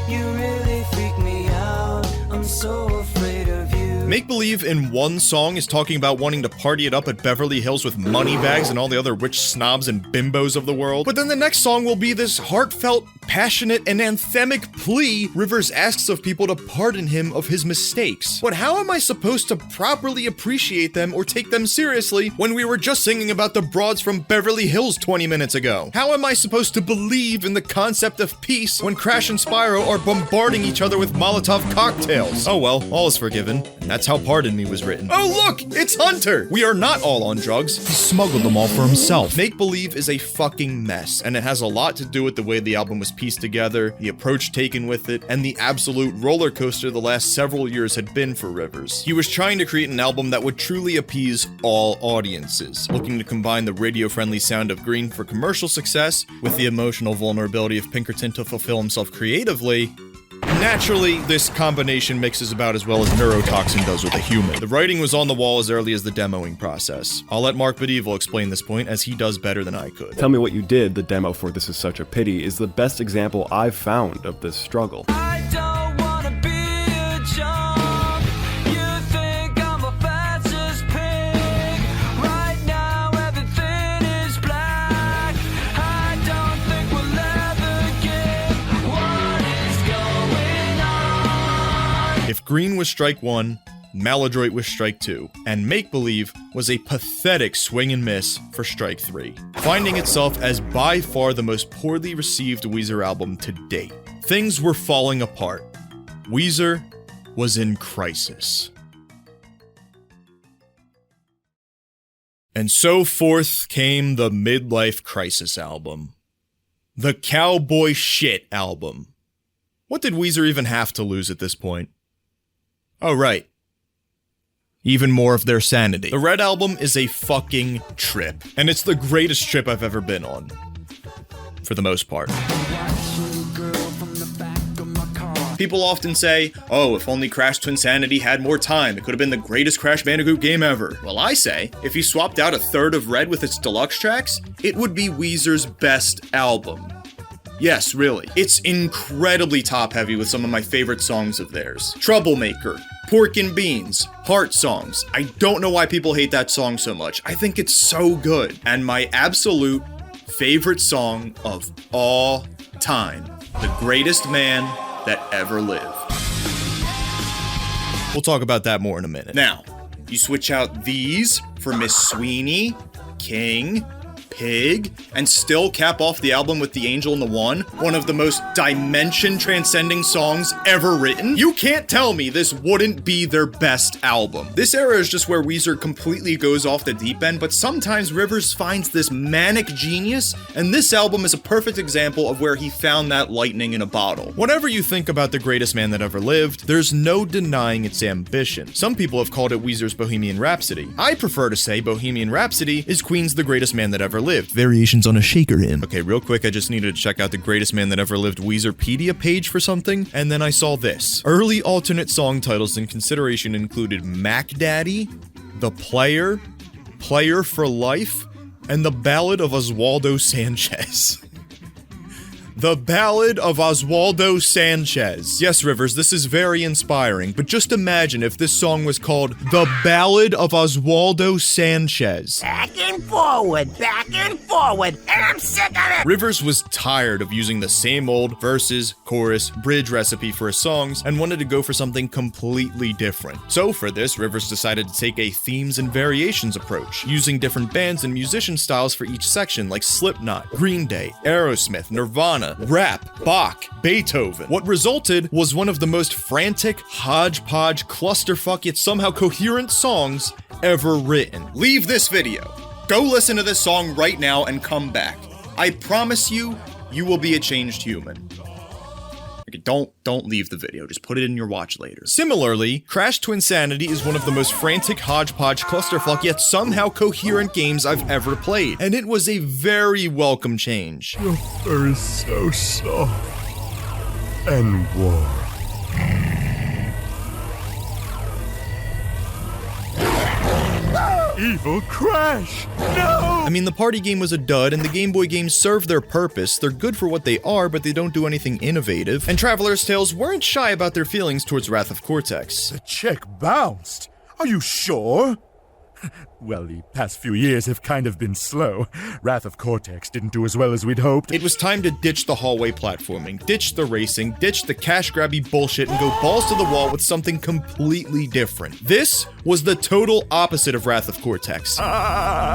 K: You really freak me out. I'm so afraid of you.
A: Make Believe in one song is talking about wanting to party it up at Beverly Hills with moneybags and all the other rich snobs and bimbos of the world. But then the next song will be this heartfelt, passionate, and anthemic plea Rivers asks of people to pardon him of his mistakes. But how am I supposed to properly appreciate them or take them seriously when we were just singing about the broads from Beverly Hills 20 minutes ago? How am I supposed to believe in the concept of peace when Crash and Spyro are bombarding each other with Molotov cocktails? Oh well, all is forgiven. And that's how Pardon Me was written. Oh look, it's Hunter! We are not all on drugs. He smuggled them all for himself. Make Believe is a fucking mess, and it has a lot to do with the way the album was pieced together, the approach taken with it, and the absolute roller coaster the last several years had been for Rivers. He was trying to create an album that would truly appease all audiences, looking to combine the radio-friendly sound of Green for commercial success with the emotional vulnerability of Pinkerton to fulfill himself creatively. Naturally, this combination mixes about as well as neurotoxin does with a human. The writing was on the wall as early as the demoing process. I'll let Mark Medieval explain this point, as he does better than I could.
L: Tell Me What You Did, the demo for This Is Such a Pity, is the best example I've found of this struggle.
K: I don't wanna be a chump. You think I'm a fascist pig. Right now everything is black. I don't think we'll ever get what is going on.
A: If Green was strike one, Maladroit was strike two, and Make Believe was a pathetic swing and miss for strike three, finding itself as by far the most poorly received Weezer album to date. Things were falling apart. Weezer was in crisis. And so forth came the midlife crisis album. The cowboy shit album. What did Weezer even have to lose at this point? Oh, right. Even more of their sanity. The Red Album is a fucking trip, and it's the greatest trip I've ever been on. For the most part. People often say, oh, if only Crash Twinsanity had more time, it could have been the greatest Crash Bandicoot game ever. Well, I say, if you swapped out a third of Red with its deluxe tracks, it would be Weezer's best album. Yes, really. It's incredibly top-heavy with some of my favorite songs of theirs. Troublemaker, Pork and Beans, Heart Songs. I don't know why people hate that song so much. I think it's so good. And my absolute favorite song of all time, The Greatest Man That Ever Lived. We'll talk about that more in a minute. Now, you switch out these for Miss Sweeney, King, pig, and still cap off the album with The Angel and the one of the most dimension-transcending songs ever written? You can't tell me this wouldn't be their best album. This era is just where Weezer completely goes off the deep end, but sometimes Rivers finds this manic genius, and this album is a perfect example of where he found that lightning in a bottle. Whatever you think about the greatest man that ever lived, there's no denying its ambition. Some people have called it Weezer's Bohemian Rhapsody. I prefer to say Bohemian Rhapsody is Queen's The Greatest Man That Ever Lived. Variations on a shaker hymn. Okay, real quick, I just needed to check out the Greatest Man That Ever Lived Weezerpedia page for something, and then I saw this. Early alternate song titles in consideration included Mac Daddy, The Player, Player for Life, and The Ballad of Oswaldo Sanchez. The Ballad of Oswaldo Sanchez. Yes, Rivers, this is very inspiring, but just imagine if this song was called The Ballad of Oswaldo Sanchez.
F: Back and forward, and I'm sick of it!
A: Rivers was tired of using the same old verses, chorus, bridge recipe for his songs, and wanted to go for something completely different. So for this, Rivers decided to take a themes and variations approach, using different bands and musician styles for each section, like Slipknot, Green Day, Aerosmith, Nirvana, rap, Bach, Beethoven. What resulted was one of the most frantic, hodgepodge, clusterfuck yet somehow coherent songs ever written. Leave this video. Go listen to this song right now and come back. I promise you, you will be a changed human. Okay, don't leave the video, just put it in your watch later. Similarly, Crash Twinsanity is one of the most frantic hodgepodge clusterfuck yet somehow coherent games I've ever played, and it was a very welcome change.
D: Your fur is so soft and warm. Evil Crash! No!
A: I mean, the party game was a dud, and the Game Boy games serve their purpose. They're good for what they are, but they don't do anything innovative. And Traveler's Tales weren't shy about their feelings towards Wrath of Cortex.
D: The check bounced. Are you sure? Well, the past few years have kind of been slow. Wrath of Cortex didn't do as well as we'd hoped.
A: It was time to ditch the hallway platforming, ditch the racing, ditch the cash grabby bullshit, and go balls to the wall with something completely different. This was the total opposite of Wrath of Cortex.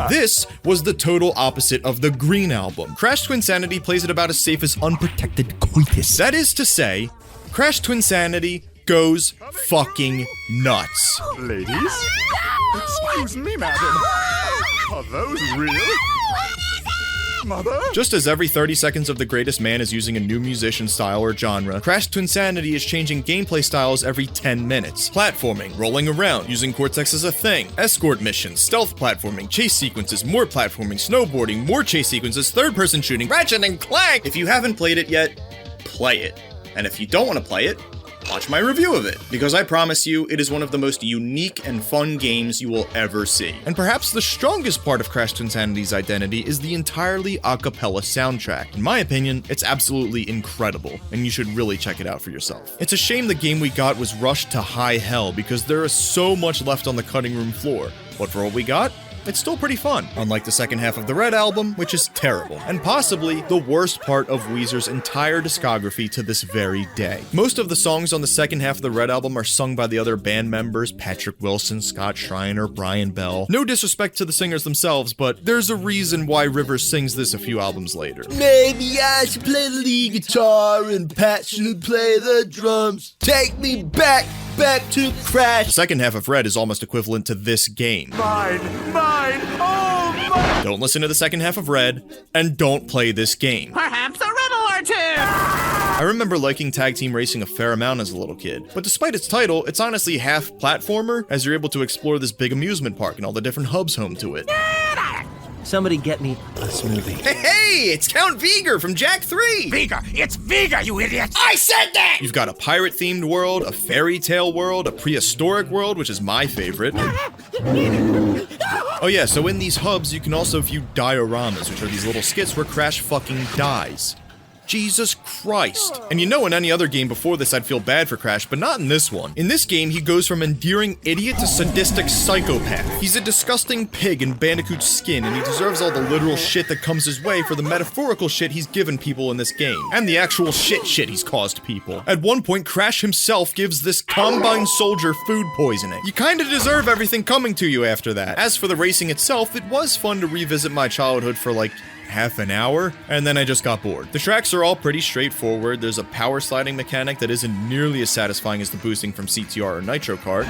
A: This was the total opposite of the Green Album. Crash Twinsanity plays it about as safe as unprotected coitus. That is to say, Crash Twinsanity goes fucking nuts.
D: Ladies? Excuse me, madam. Are those real? Mother?
A: Just as every 30 seconds of The Greatest Man is using a new musician style or genre, Crash Twinsanity is changing gameplay styles every 10 minutes. Platforming, rolling around, using Cortex as a thing, escort missions, stealth platforming, chase sequences, more platforming, snowboarding, more chase sequences, third-person shooting, Ratchet and Clank! If you haven't played it yet, play it. And if you don't want to play it, watch my review of it, because I promise you, it is one of the most unique and fun games you will ever see. And perhaps the strongest part of Crash Twinsanity's identity is the entirely a cappella soundtrack. In my opinion, it's absolutely incredible, and you should really check it out for yourself. It's a shame the game we got was rushed to high hell, because there is so much left on the cutting room floor. But for what we got, it's still pretty fun, unlike the second half of the Red Album, which is terrible, and possibly the worst part of Weezer's entire discography to this very day. Most of the songs on the second half of the Red Album are sung by the other band members, Patrick Wilson, Scott Schreiner, Brian Bell. No disrespect to the singers themselves, but there's a reason why Rivers sings this a few albums later.
M: Maybe I should play the lead guitar and Pat should play the drums. Take me back to Crash.
A: The second half of Red is almost equivalent to this game.
D: Mine, oh mine!
A: Don't listen to the second half of Red, and don't play this game.
F: Perhaps a riddle or two!
A: I remember liking tag team racing a fair amount as a little kid, but despite its title, it's honestly half platformer, as you're able to explore this big amusement park and all the different hubs home to it.
M: Somebody get me a smoothie.
A: Hey, it's Count Viger from Jak 3!
H: Viger! It's Viger, you idiot!
F: I said that!
A: You've got a pirate-themed world, a fairy tale world, a prehistoric world, which is my favorite. Oh yeah, so in these hubs, you can also view dioramas, which are these little skits where Crash fucking dies. Jesus Christ. And you know, in any other game before this I'd feel bad for Crash, but not in this one. In this game, he goes from endearing idiot to sadistic psychopath. He's a disgusting pig in Bandicoot's skin, and he deserves all the literal shit that comes his way for the metaphorical shit he's given people in this game, and the actual shit he's caused people. At one point, Crash himself gives this Combine soldier food poisoning. You kinda deserve everything coming to you after that. As for the racing itself, it was fun to revisit my childhood for like half an hour, and then I just got bored. The tracks are all pretty straightforward. There's a power sliding mechanic that isn't nearly as satisfying as the boosting from CTR or Nitro Kart.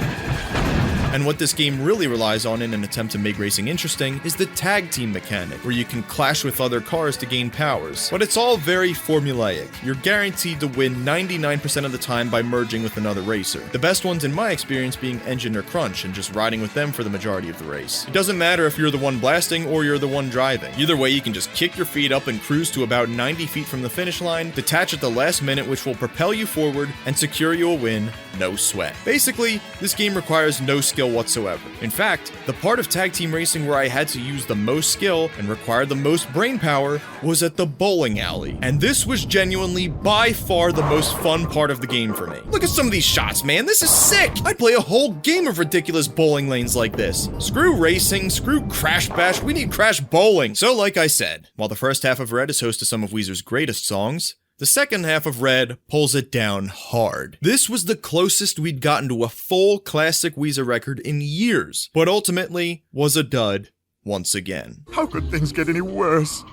A: And what this game really relies on in an attempt to make racing interesting is the tag team mechanic, where you can clash with other cars to gain powers. But it's all very formulaic. You're guaranteed to win 99% of the time by merging with another racer. The best ones in my experience being Engine or Crunch, and just riding with them for the majority of the race. It doesn't matter if you're the one blasting or you're the one driving. Either way, you can just kick your feet up and cruise to about 90 feet from the finish line, detach at the last minute, which will propel you forward and secure you a win, no sweat. Basically, this game requires no skill whatsoever. In fact, the part of tag team racing where I had to use the most skill and required the most brain power was at the bowling alley. And this was genuinely by far the most fun part of the game for me. Look at some of these shots, man. This is sick. I'd play a whole game of ridiculous bowling lanes like this. Screw racing, screw Crash Bash, we need Crash Bowling. So like I said, while the first half of Red is host to some of Weezer's greatest songs, the second half of Red pulls it down hard. This was the closest we'd gotten to a full classic Weezer record in years, but ultimately was a dud once again.
D: How could things get any worse?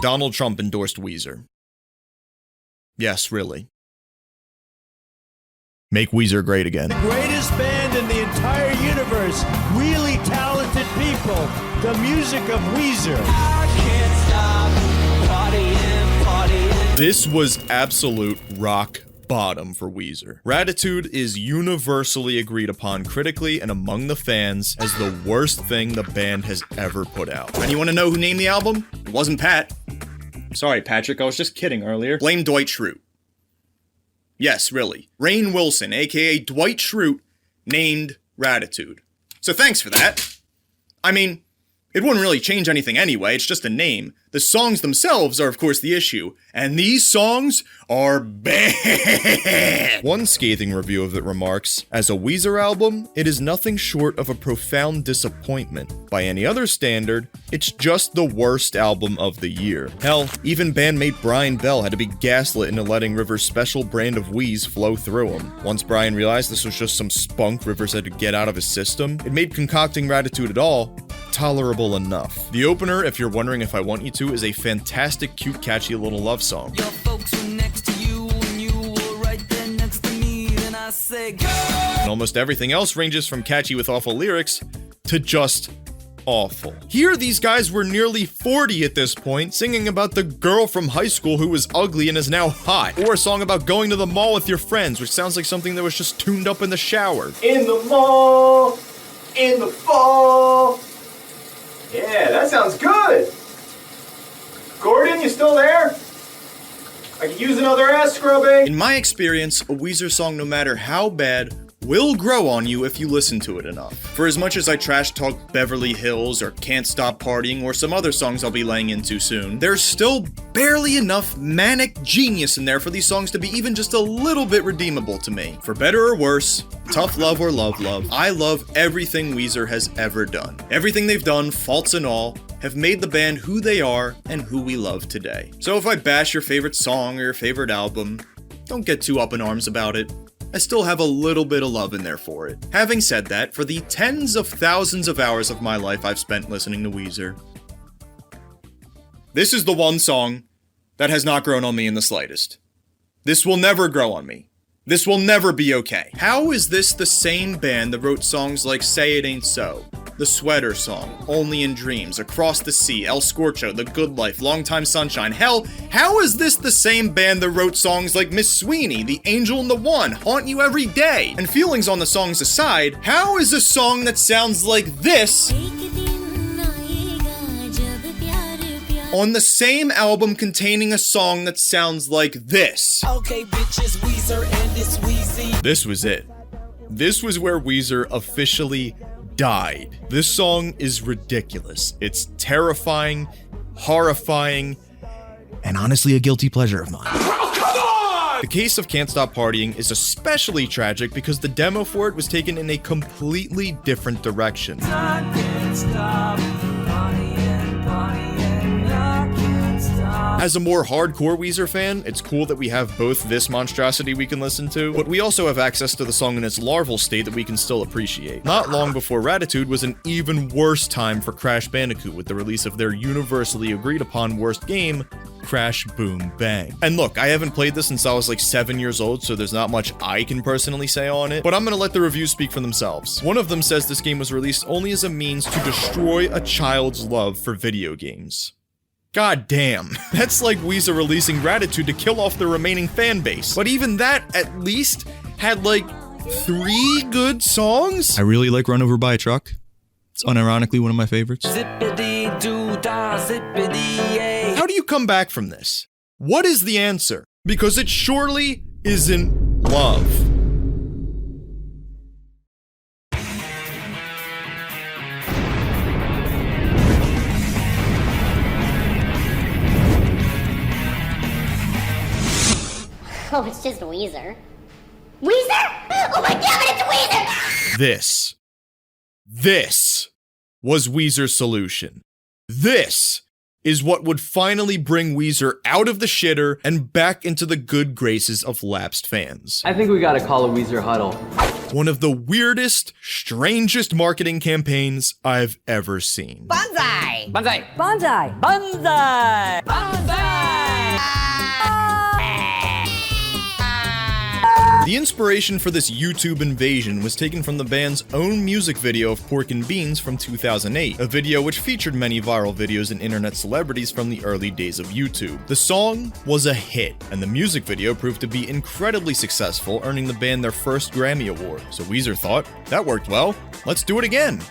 A: Donald Trump endorsed Weezer. Yes, really. Make Weezer great again.
G: The greatest band in the entire universe. Really talented people. The music of Weezer.
K: I can't stop partying.
A: This was absolute rock bottom for Weezer. Raditude is universally agreed upon critically and among the fans as the worst thing the band has ever put out. And you want to know who named the album? It wasn't Pat. Sorry, Patrick, I was just kidding earlier. Blame Dwight Schrute. Yes, really. Rainn Wilson, aka Dwight Schrute, named Raditude. So thanks for that. I mean, it wouldn't really change anything anyway, it's just a name. The songs themselves are of course the issue, and these songs are bad. One scathing review of it remarks, as a Weezer album, it is nothing short of a profound disappointment. By any other standard, it's just the worst album of the year. Hell, even bandmate Brian Bell had to be gaslit into letting Rivers' special brand of wheeze flow through him. Once Brian realized this was just some spunk Rivers had to get out of his system, it made concocting Raditude at all tolerable enough. The opener, if you're wondering if I want you to, is a fantastic, cute, catchy little love song.
K: Your folks were next to you and you were right there next to me. Then I said, go!
A: And almost everything else ranges from catchy with awful lyrics to just awful. Here, these guys were nearly 40 at this point, singing about the girl from high school who was ugly and is now hot. Or a song about going to the mall with your friends, which sounds like something that was just tuned up in the shower.
N: In the mall, in the fall. Yeah, that sounds good. Gordon, you still there? I could use another ass scrubbing.
A: In my experience, a Weezer song, no matter how bad, will grow on you if you listen to it enough. For as much as I trash talk Beverly Hills or Can't Stop Partying or some other songs I'll be laying into soon, there's still barely enough manic genius in there for these songs to be even just a little bit redeemable to me. For better or worse, tough love or love, I love everything Weezer has ever done. Everything they've done, faults and all, have made the band who they are and who we love today. So if I bash your favorite song or your favorite album, don't get too up in arms about it. I still have a little bit of love in there for it. Having said that, for the tens of thousands of hours of my life I've spent listening to Weezer, this is the one song that has not grown on me in the slightest. This will never grow on me. This will never be okay. How is this the same band that wrote songs like Say It Ain't So, The Sweater Song, Only in Dreams, Across the Sea, El Scorcho, The Good Life, Long Time Sunshine? Hell, how is this the same band that wrote songs like Miss Sweeney, The Angel and the One, Haunt You Every Day? And feelings on the songs aside, how is a song that sounds like this on the same album containing a song that sounds like this?
K: Okay, bitches, Weezer and it's WEEZY.
A: This was it. This was where Weezer officially died. This song is ridiculous. It's terrifying, horrifying, and honestly a guilty pleasure of mine.
H: Oh, come on!
A: The case of Can't Stop Partying is especially tragic because the demo for it was taken in a completely different direction. As a more hardcore Weezer fan, it's cool that we have both this monstrosity we can listen to, but we also have access to the song in its larval state that we can still appreciate. Not long before Raditude was an even worse time for Crash Bandicoot with the release of their universally agreed upon worst game, Crash Boom Bang. And look, I haven't played this since I was like 7 years old, so there's not much I can personally say on it, but I'm gonna let the reviews speak for themselves. One of them says this game was released only as a means to destroy a child's love for video games. God damn, that's like Weezer releasing Raditude to kill off the remaining fan base. But even that, at least, had like 3 good songs? I really like Run Over by a Truck. It's unironically one of my favorites. Zippity-doo-dah, zippity-yay. How do you come back from this? What is the answer? Because it surely isn't love.
O: Oh, it's just Weezer. Weezer? Oh my god, it's Weezer!
A: This was Weezer's solution. This is what would finally bring Weezer out of the shitter and back into the good graces of lapsed fans.
P: I think we gotta call a Weezer huddle.
A: One of the weirdest, strangest marketing campaigns I've ever seen.
K: Banzai!
P: Banzai!
K: Banzai! Banzai! Banzai!
A: The inspiration for this YouTube invasion was taken from the band's own music video of Pork and Beans from 2008, a video which featured many viral videos and internet celebrities from the early days of YouTube. The song was a hit, and the music video proved to be incredibly successful, earning the band their first Grammy Award. So Weezer thought, that worked well, let's do it again.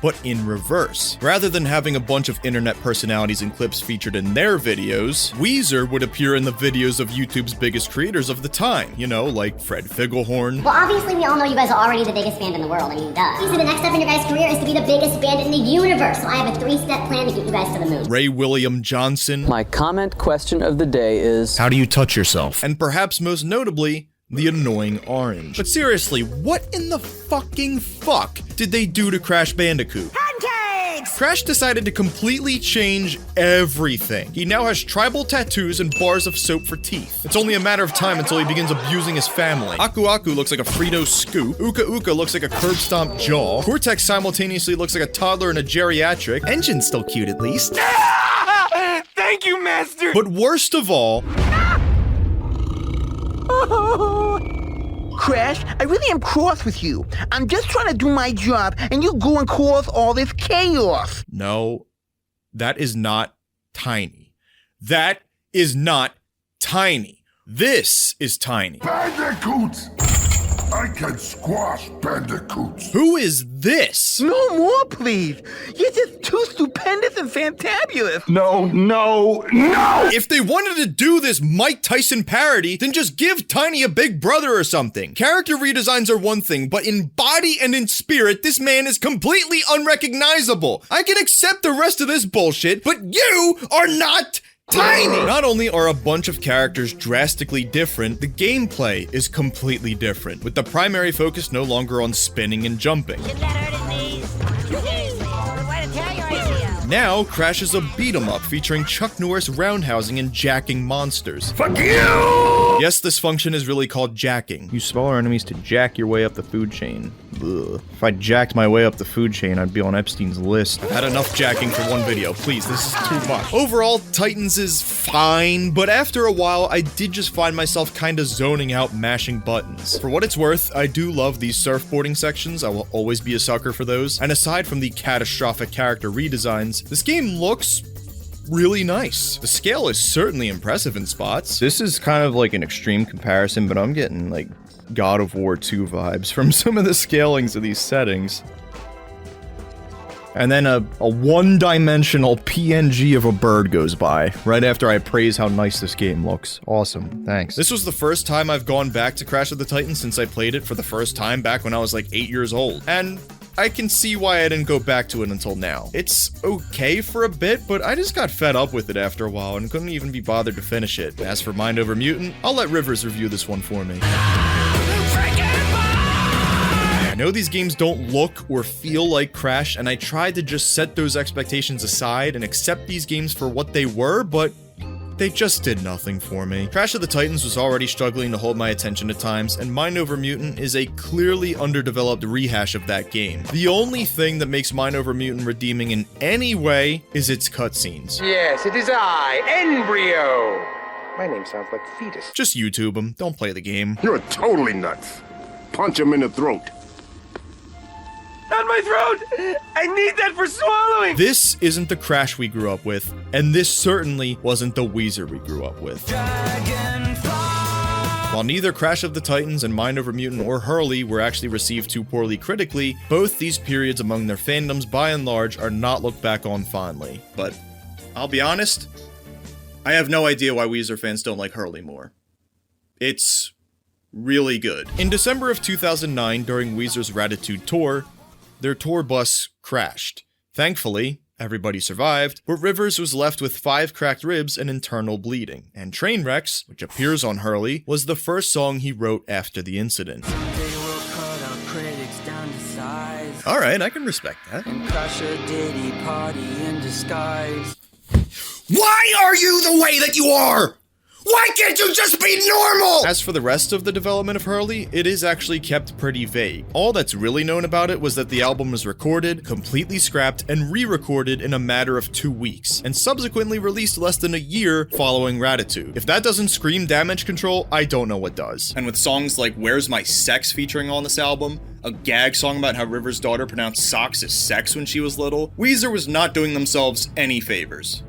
A: But in reverse. Rather than having a bunch of internet personalities and clips featured in their videos, Weezer would appear in the videos of YouTube's biggest creators of the time, you know, like Fred Figglehorn.
O: Well, obviously we all know you guys are already the biggest band in the world, I mean, duh. So the next step in your guys' career is to be the biggest band in the universe, so I have a 3-step plan to get you guys to the moon.
A: Ray William Johnson.
P: My comment question of the day is...
A: how do you touch yourself? And perhaps most notably, the annoying Orange. But seriously, what in the fucking fuck did they do to Crash Bandicoot?
K: Pancakes!
A: Crash decided to completely change everything. He now has tribal tattoos and bars of soap for teeth. It's only a matter of time until he begins abusing his family. Aku Aku looks like a Frito scoop. Uka Uka looks like a curb stomp jaw. Cortex simultaneously looks like a toddler and a geriatric. Engine's still cute at least.
H: Thank you, Master!
A: But worst of all...
Q: Crash, I really am cross with you. I'm just trying to do my job, and you go and cause all this chaos.
A: No, that is not tiny. That is not tiny. This is tiny.
J: Bandicoots! I can squash bandicoots.
A: Who is this?
Q: No more, please. You're just too stupendous and fantabulous.
J: No, no, no!
A: If they wanted to do this Mike Tyson parody, then just give Tiny a big brother or something. Character redesigns are one thing, but in body and in spirit, this man is completely unrecognizable. I can accept the rest of this bullshit, but you are not Tiny! Not only are a bunch of characters drastically different, the gameplay is completely different, with the primary focus no longer on spinning and jumping. Now, Crash is a beat-em-up featuring Chuck Norris roundhousing and jacking monsters.
H: Fuck you!
A: Yes, this function is really called jacking. Use smaller enemies to jack your way up the food chain. Ugh. If I jacked my way up the food chain, I'd be on Epstein's list. I've had enough jacking for one video. Please, this is too much. Overall, Titans is fine, but after a while, I did just find myself kinda zoning out mashing buttons. For what it's worth, I do love these surfboarding sections. I will always be a sucker for those. And aside from the catastrophic character redesigns, this game looks really nice. The scale is certainly impressive in spots. This is kind of like an extreme comparison, but I'm getting like God of War 2 vibes from some of the scalings of these settings. And then a one-dimensional PNG of a bird goes by, right after I praise how nice this game looks. Awesome, thanks. This was the first time I've gone back to Crash of the Titans since I played it for the first time back when I was like 8 years old. And I can see why I didn't go back to it until now. It's okay for a bit, but I just got fed up with it after a while and couldn't even be bothered to finish it. As for Mind Over Mutant, I'll let Rivers review this one for me. I know these games don't look or feel like Crash, and I tried to just set those expectations aside and accept these games for what they were, but they just did nothing for me. Crash of the Titans was already struggling to hold my attention at times, and Mind Over Mutant is a clearly underdeveloped rehash of that game. The only thing that makes Mind Over Mutant redeeming in any way is its cutscenes.
R: Yes, it is I, Embryo. My name sounds like fetus.
A: Just YouTube them, don't play the game.
H: You're totally nuts. Punch him in the throat.
R: Not my throat! I need that for swallowing!
A: This isn't the Crash we grew up with, and this certainly wasn't the Weezer we grew up with. While neither Crash of the Titans and Mind Over Mutant or Hurley were actually received too poorly critically, both these periods among their fandoms by and large are not looked back on fondly. But I'll be honest, I have no idea why Weezer fans don't like Hurley more. It's really good. In December of 2009, during Weezer's Raditude tour, their tour bus crashed. Thankfully, everybody survived, but Rivers was left with 5 cracked ribs and internal bleeding, and Trainwrecks, which appears on Hurley, was the first song he wrote after the incident. Alright, I can respect that.
M: Why are you the way that you are? Why can't you just be normal?
A: As for the rest of the development of Hurley, it is actually kept pretty vague. All that's really known about it was that the album was recorded, completely scrapped, and re-recorded in a matter of 2 weeks, and subsequently released less than a year following Raditude. If that doesn't scream damage control, I don't know what does. And with songs like Where's My Sex featuring on this album, a gag song about how Rivers' daughter pronounced socks as sex when she was little, Weezer was not doing themselves any favors.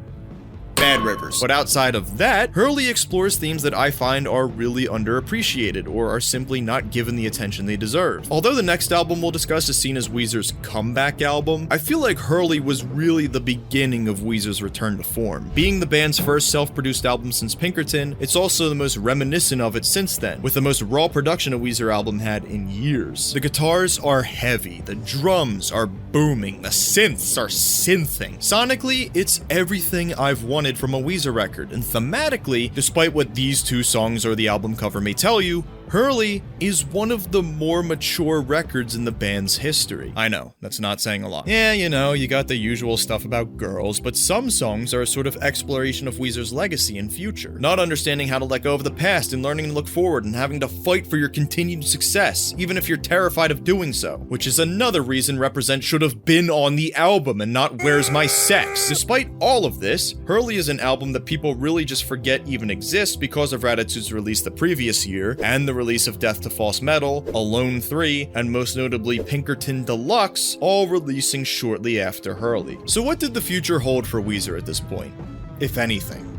A: Bad Rivers. But outside of that, Hurley explores themes that I find are really underappreciated or are simply not given the attention they deserve. Although the next album we'll discuss is seen as Weezer's comeback album, I feel like Hurley was really the beginning of Weezer's return to form. Being the band's first self-produced album since Pinkerton, it's also the most reminiscent of it since then, with the most raw production a Weezer album had in years. The guitars are heavy, the drums are booming, the synths are synthing. Sonically, it's everything I've wanted from a Weezer record, and thematically, despite what these 2 songs or the album cover may tell you, Hurley is one of the more mature records in the band's history. I know, that's not saying a lot. Yeah, you know, you got the usual stuff about girls, but some songs are a sort of exploration of Weezer's legacy and future. Not understanding how to let go of the past and learning to look forward and having to fight for your continued success, even if you're terrified of doing so. Which is another reason Represent should have been on the album and not Where's My Sex. Despite all of this, Hurley is an album that people really just forget even exists because of Raditude's release the previous year, and the release of Death to False Metal, Alone 3, and most notably Pinkerton Deluxe, all releasing shortly after Hurley. So what did the future hold for Weezer at this point, if anything?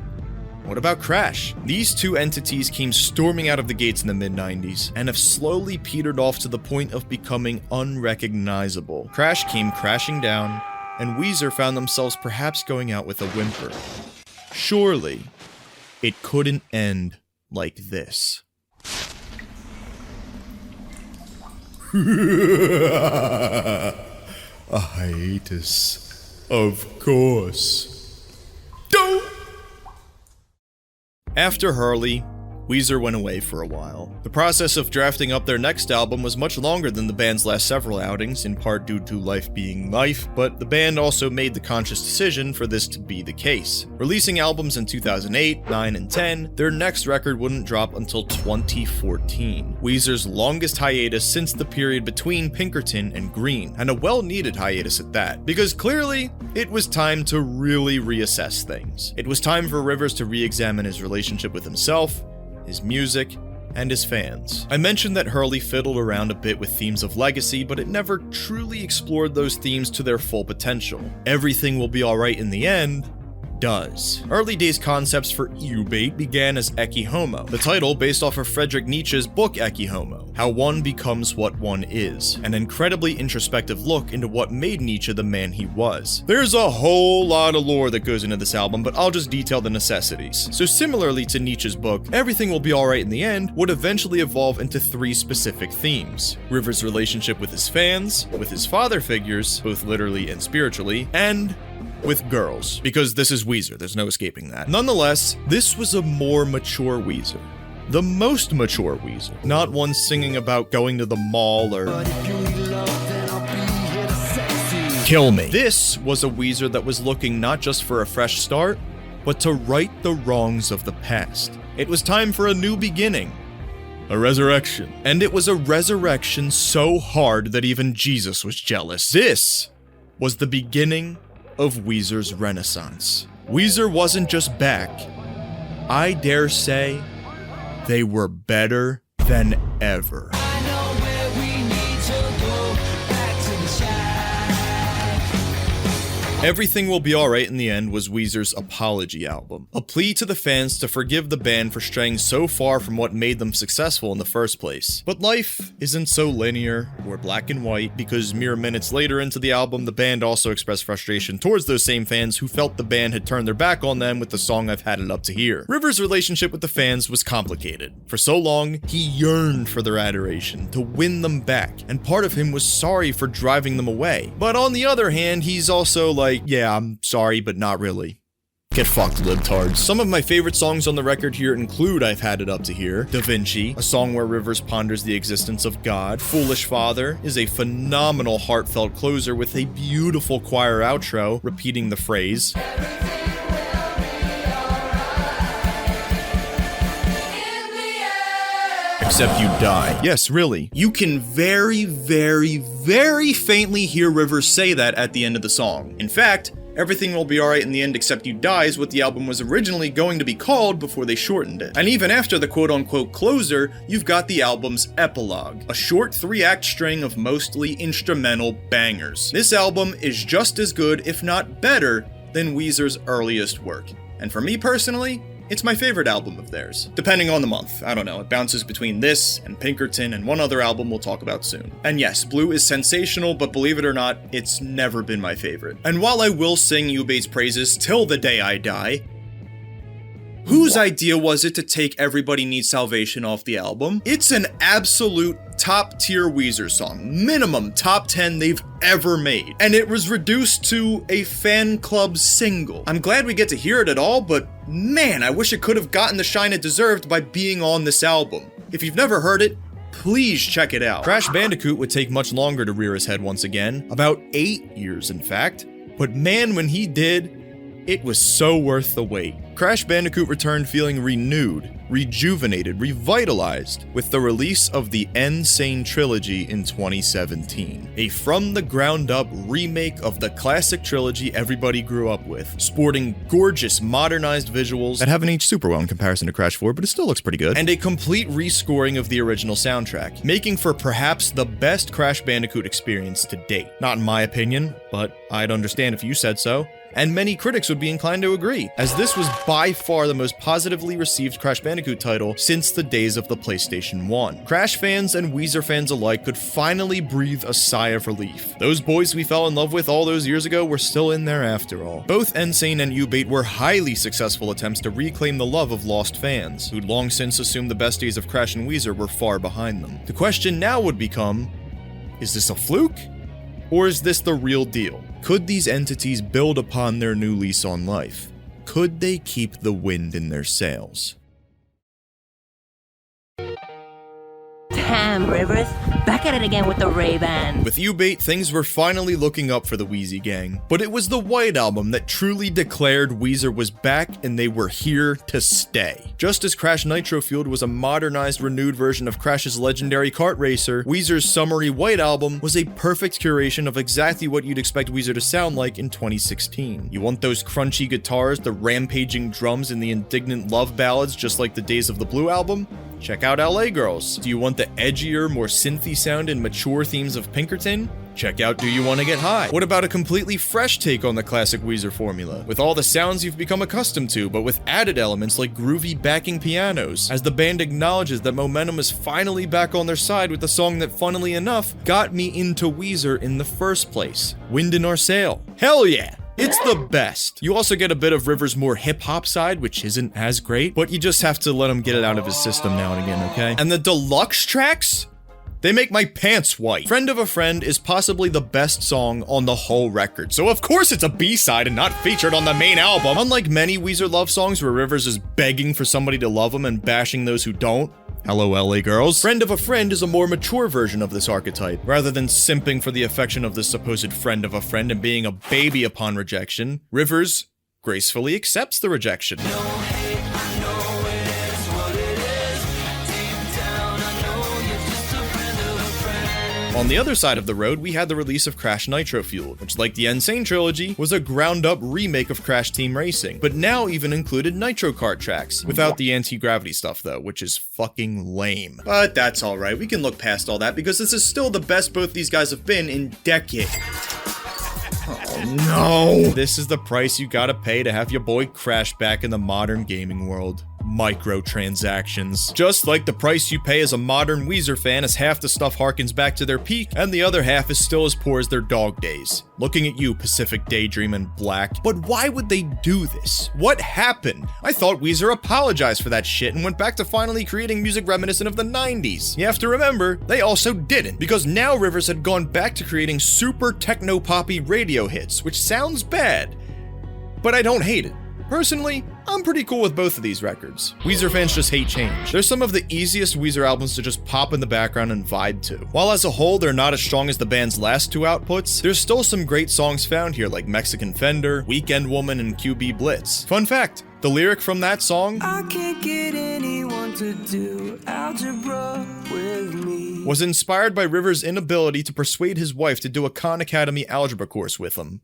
A: What about Crash? These 2 entities came storming out of the gates in the mid-90s, and have slowly petered off to the point of becoming unrecognizable. Crash came crashing down, and Weezer found themselves perhaps going out with a whimper. Surely, it couldn't end like this.
M: A hiatus, of course.
A: Don't! After Hurley, Weezer went away for a while. The process of drafting up their next album was much longer than the band's last several outings, in part due to life being life, but the band also made the conscious decision for this to be the case. Releasing albums in 2008, 9, and 10, their next record wouldn't drop until 2014. Weezer's longest hiatus since the period between Pinkerton and Green, and a well-needed hiatus at that, because clearly, it was time to really reassess things. It was time for Rivers to re-examine his relationship with himself, his music, and his fans. I mentioned that Hurley fiddled around a bit with themes of legacy, but it never truly explored those themes to their full potential. Everything will be alright in the end, does. Early days concepts for U-Bait began as Ecce Homo, the title based off of Friedrich Nietzsche's book Ecce Homo, How One Becomes What One Is, an incredibly introspective look into what made Nietzsche the man he was. There's a whole lot of lore that goes into this album, but I'll just detail the necessities. So similarly to Nietzsche's book, Everything Will Be Alright in the End would eventually evolve into 3 specific themes: River's relationship with his fans, with his father figures, both literally and spiritually, and with girls. Because this is Weezer, there's no escaping that. Nonetheless, this was a more mature Weezer. The most mature Weezer. Not one singing about going to the mall or kill me. This was a Weezer that was looking not just for a fresh start, but to right the wrongs of the past. It was time for a new beginning. A resurrection. And it was a resurrection so hard that even Jesus was jealous. This was the beginning of Weezer's renaissance. Weezer wasn't just back. I dare say they were better than ever. Everything Will Be Alright in the End was Weezer's apology album, a plea to the fans to forgive the band for straying so far from what made them successful in the first place. But life isn't so linear or black and white, because mere minutes later into the album, the band also expressed frustration towards those same fans who felt the band had turned their back on them with the song I've Had It Up to Here. River's relationship with the fans was complicated. For so long, he yearned for their adoration, to win them back, and part of him was sorry for driving them away. But on the other hand, he's also like, yeah, I'm sorry, but not really. Get fucked, libtards. Some of my favorite songs on the record here include I've Had It Up to Here, Da Vinci, a song where Rivers ponders the existence of God. Foolish Father is a phenomenal heartfelt closer with a beautiful choir outro, repeating the phrase, except you die. Yes, really. You can very, very, very faintly hear Rivers say that at the end of the song. In fact, Everything Will Be Alright in the End Except You Die is what the album was originally going to be called before they shortened it. And even after the quote-unquote closer, you've got the album's epilogue, a short 3-act string of mostly instrumental bangers. This album is just as good, if not better, than Weezer's earliest work. And for me personally, it's my favorite album of theirs. Depending on the month, I don't know, it bounces between this and Pinkerton and one other album we'll talk about soon. And yes, Blue is sensational, but believe it or not, it's never been my favorite. And while I will sing U-Bait's praises till the day I die, whose idea was it to take Everybody Needs Salvation off the album? It's an absolute top-tier Weezer song, minimum top 10 they've ever made, and it was reduced to a fan club single. I'm glad we get to hear it at all, but man, I wish it could have gotten the shine it deserved by being on this album. If you've never heard it, please check it out. Crash Bandicoot would take much longer to rear his head once again, about 8 years in fact, but man, when he did, it was so worth the wait. Crash Bandicoot returned feeling renewed, rejuvenated, revitalized with the release of the Sane Trilogy in 2017. A from-the-ground-up remake of the classic trilogy everybody grew up with, sporting gorgeous, modernized visuals that haven't aged super well in comparison to Crash 4, but it still looks pretty good, and a complete rescoring of the original soundtrack, making for perhaps the best Crash Bandicoot experience to date. Not in my opinion, but I'd understand if you said so. And many critics would be inclined to agree, as this was by far the most positively received Crash Bandicoot title since the days of the PlayStation 1. Crash fans and Weezer fans alike could finally breathe a sigh of relief. Those boys we fell in love with all those years ago were still in there after all. Both Sane and U-Bait were highly successful attempts to reclaim the love of lost fans, who'd long since assumed the best days of Crash and Weezer were far behind them. The question now would become, is this a fluke? Or is this the real deal? Could these entities build upon their new lease on life? Could they keep the wind in their sails?
S: Damn, Rivers. Back at it again with the Ray-Ban.
A: With U-Bait, things were finally looking up for the WEEZY gang. But it was the White Album that truly declared Weezer was back and they were here to stay. Just as Crash Nitro Fueled was a modernized, renewed version of Crash's legendary kart racer, Weezer's summery White Album was a perfect curation of exactly what you'd expect Weezer to sound like in 2016. You want those crunchy guitars, the rampaging drums, and the indignant love ballads just like the days of the Blue Album? Check out LA Girls. Do you want the edgier, more synthy sound and mature themes of Pinkerton? Check out Do You Wanna Get High? What about a completely fresh take on the classic Weezer formula, with all the sounds you've become accustomed to, but with added elements like groovy backing pianos, as the band acknowledges that momentum is finally back on their side with the song that, funnily enough, got me into Weezer in the first place, Wind in Our Sail. Hell yeah! It's the best. You also get a bit of Rivers' more hip-hop side, which isn't as great, but you just have to let him get it out of his system now and again, okay? And the deluxe tracks? They make my pants white. Friend of a Friend is possibly the best song on the whole record, so of course it's a B-side and not featured on the main album. Unlike many Weezer love songs where Rivers is begging for somebody to love him and bashing those who don't, hello LA girls, Friend of a Friend is a more mature version of this archetype. Rather than simping for the affection of the supposed friend of a friend and being a baby upon rejection, Rivers gracefully accepts the rejection. On the other side of the road, we had the release of Crash Nitro Fueled, which, like the OG Trilogy, was a ground-up remake of Crash Team Racing, but now even included Nitro Kart tracks, without the anti-gravity stuff though, which is fucking lame. But that's alright, we can look past all that because this is still the best both these guys have been in decades. Oh no! This is the price you gotta pay to have your boy Crash back in the modern gaming world. Microtransactions. Just like the price you pay as a modern Weezer fan, as half the stuff harkens back to their peak, and the other half is still as poor as their dog days. Looking at you, Pacific Daydream and Black. But why would they do this? What happened? I thought Weezer apologized for that shit and went back to finally creating music reminiscent of the 90s. You have to remember, they also didn't, because now Rivers had gone back to creating super techno-poppy radio hits, which sounds bad, but I don't hate it. Personally, I'm pretty cool with both of these records. Weezer fans just hate change. They're some of the easiest Weezer albums to just pop in the background and vibe to. While as a whole, they're not as strong as the band's last two outputs, there's still some great songs found here like Mexican Fender, Weekend Woman, and QB Blitz. Fun fact, the lyric from that song, I can't get anyone to do algebra with me, was inspired by Rivers' inability to persuade his wife to do a Khan Academy algebra course with him.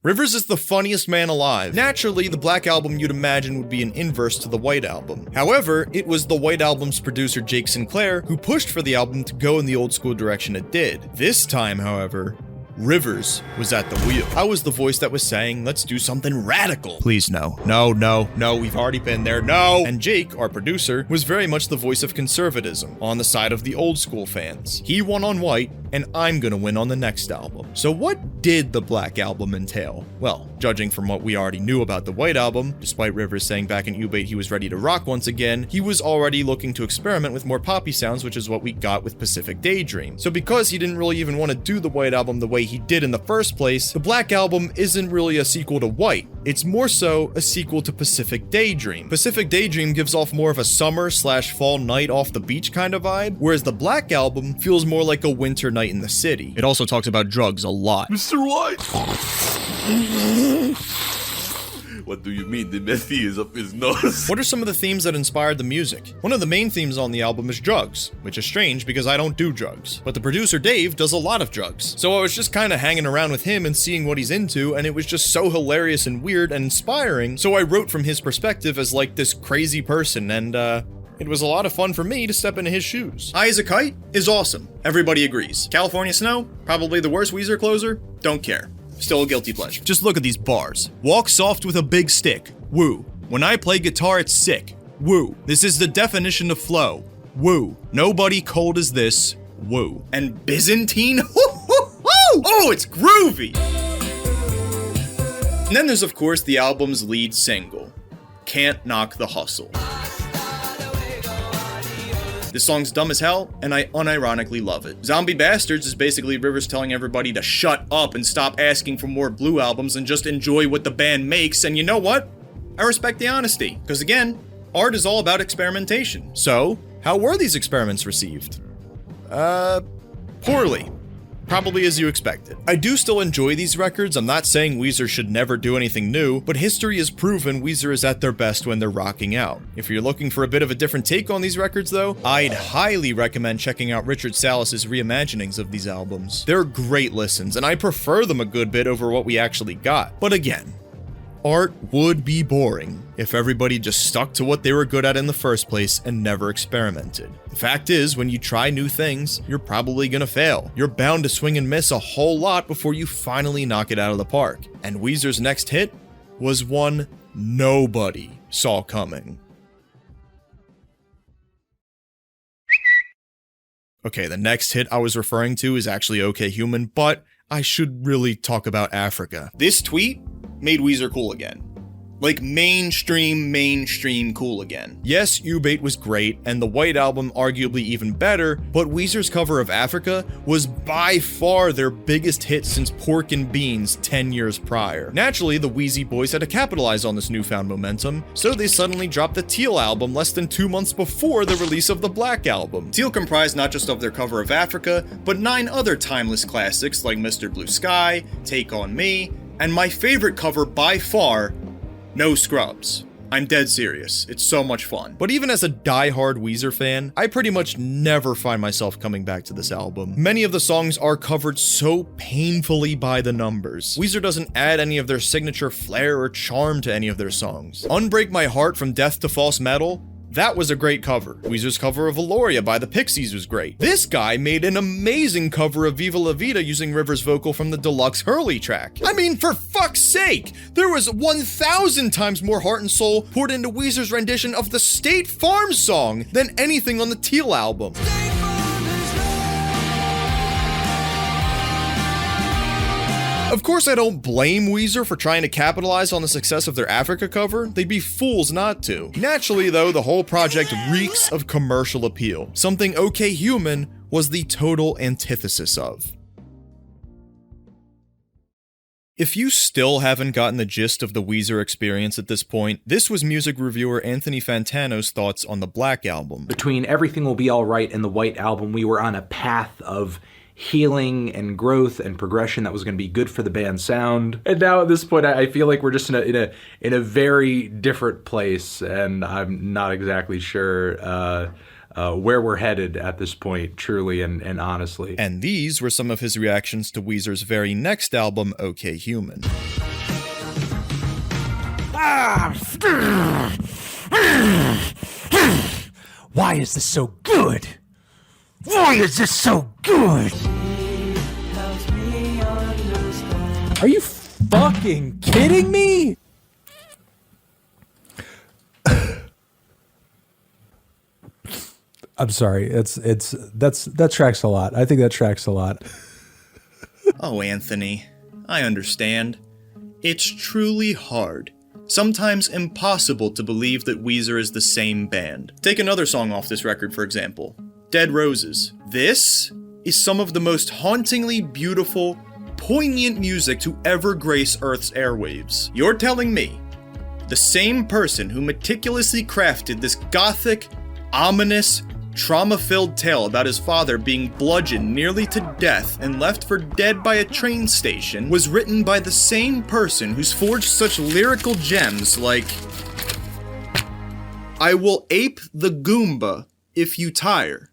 A: Rivers is the funniest man alive. Naturally, the Black Album you'd imagine would be an inverse to the White Album. However, it was the White Album's producer Jake Sinclair who pushed for the album to go in the old school direction it did. This time, however, Rivers was at the wheel. I was the voice that was saying, let's do something radical. Please no. No, we've already been there, no! And Jake, our producer, was very much the voice of conservatism, on the side of the old school fans. He won on White, and I'm gonna win on the next album. So what did the Black Album entail? Well, judging from what we already knew about the White Album, despite Rivers saying back in U-Bait he was ready to rock once again, he was already looking to experiment with more poppy sounds, which is what we got with Pacific Daydream. So because he didn't really even want to do the White Album the way he did in the first place, the Black Album isn't really a sequel to White. It's more so a sequel to Pacific Daydream. Pacific Daydream gives off more of a summer/fall night off the beach kind of vibe, whereas the Black Album feels more like a winter night in the city. It also talks about drugs a lot.
H: Mr. White! What do you mean the Messi is up his nose?
A: What are some of the themes that inspired the music? One of the main themes on the album is drugs, which is strange because I don't do drugs. But the producer Dave does a lot of drugs. So I was just kind of hanging around with him and seeing what he's into, and it was just so hilarious and weird and inspiring, so I wrote from his perspective as like this crazy person, and it was a lot of fun for me to step into his shoes. High as a Kite is awesome. Everybody agrees. California Snow, probably the worst Weezer closer, don't care. Still a guilty pleasure. Just look at these bars. Walk soft with a big stick. Woo. When I play guitar, it's sick. Woo. This is the definition of flow. Woo. Nobody cold as this. Woo. And Byzantine? Oh, it's groovy! And then there's, of course, the album's lead single, Can't Knock the Hustle. This song's dumb as hell, and I unironically love it. Zombie Bastards is basically Rivers telling everybody to shut up and stop asking for more Blue albums and just enjoy what the band makes, and you know what? I respect the honesty, because again, art is all about experimentation. So, how were these experiments received? Poorly. Probably as you expected. I do still enjoy these records. I'm not saying Weezer should never do anything new, but history has proven Weezer is at their best when they're rocking out. If you're looking for a bit of a different take on these records though, I'd highly recommend checking out Richard Salas's reimaginings of these albums. They're great listens, and I prefer them a good bit over what we actually got. But again, Art would be boring if everybody just stuck to what they were good at in the first place and never experimented. The fact is, when you try new things, you're probably gonna fail. You're bound to swing and miss a whole lot before you finally knock it out of the park. And Weezer's next hit was one nobody saw coming. Okay, the next hit I was referring to is actually OK Human, but I should really talk about Africa. This tweet made Weezer cool again. Like mainstream cool again. Yes, U-Bait was great, and the White Album arguably even better, but Weezer's cover of Africa was by far their biggest hit since Pork and Beans 10 years prior. Naturally, the WEEZY boys had to capitalize on this newfound momentum, so they suddenly dropped the Teal album less than 2 months before the release of the Black Album. Teal comprised not just of their cover of Africa, but 9 other timeless classics like Mr. Blue Sky, Take On Me, and my favorite cover by far, No Scrubs. I'm dead serious, it's so much fun. But even as a die-hard Weezer fan, I pretty much never find myself coming back to this album. Many of the songs are covered so painfully by the numbers. Weezer doesn't add any of their signature flair or charm to any of their songs. Unbreak My Heart from Death to False Metal, that was a great cover. Weezer's cover of Valoria by the Pixies was great. This guy made an amazing cover of Viva La Vida using Rivers' vocal from the deluxe Hurley track. I mean, for fuck's sake! There was 1,000 times more heart and soul poured into Weezer's rendition of the State Farm song than anything on the Teal album. Of course, I don't blame Weezer for trying to capitalize on the success of their Africa cover. They'd be fools not to. Naturally, though, the whole project reeks of commercial appeal, something OK Human was the total antithesis of. If you still haven't gotten the gist of the Weezer experience at this point, this was music reviewer Anthony Fantano's thoughts on the Black Album.
T: Between Everything Will Be Alright and the White Album, we were on a path of healing and growth and progression that was going to be good for the band's sound. And now at this point, I feel like we're just in a very different place, and I'm not exactly sure where we're headed at this point, truly and honestly.
A: And these were some of his reactions to Weezer's very next album, OK Human.
G: Why is this so good? Why is this so good? Are you fucking kidding me? I'm sorry. That tracks a lot. I think that tracks a lot.
A: Oh, Anthony, I understand. It's truly hard, sometimes impossible to believe that Weezer is the same band. Take another song off this record, for example. Dead Roses. This is some of the most hauntingly beautiful, poignant music to ever grace Earth's airwaves. You're telling me the same person who meticulously crafted this gothic, ominous, trauma-filled tale about his father being bludgeoned nearly to death and left for dead by a train station was written by the same person who's forged such lyrical gems like I will ape the Goomba if you tire.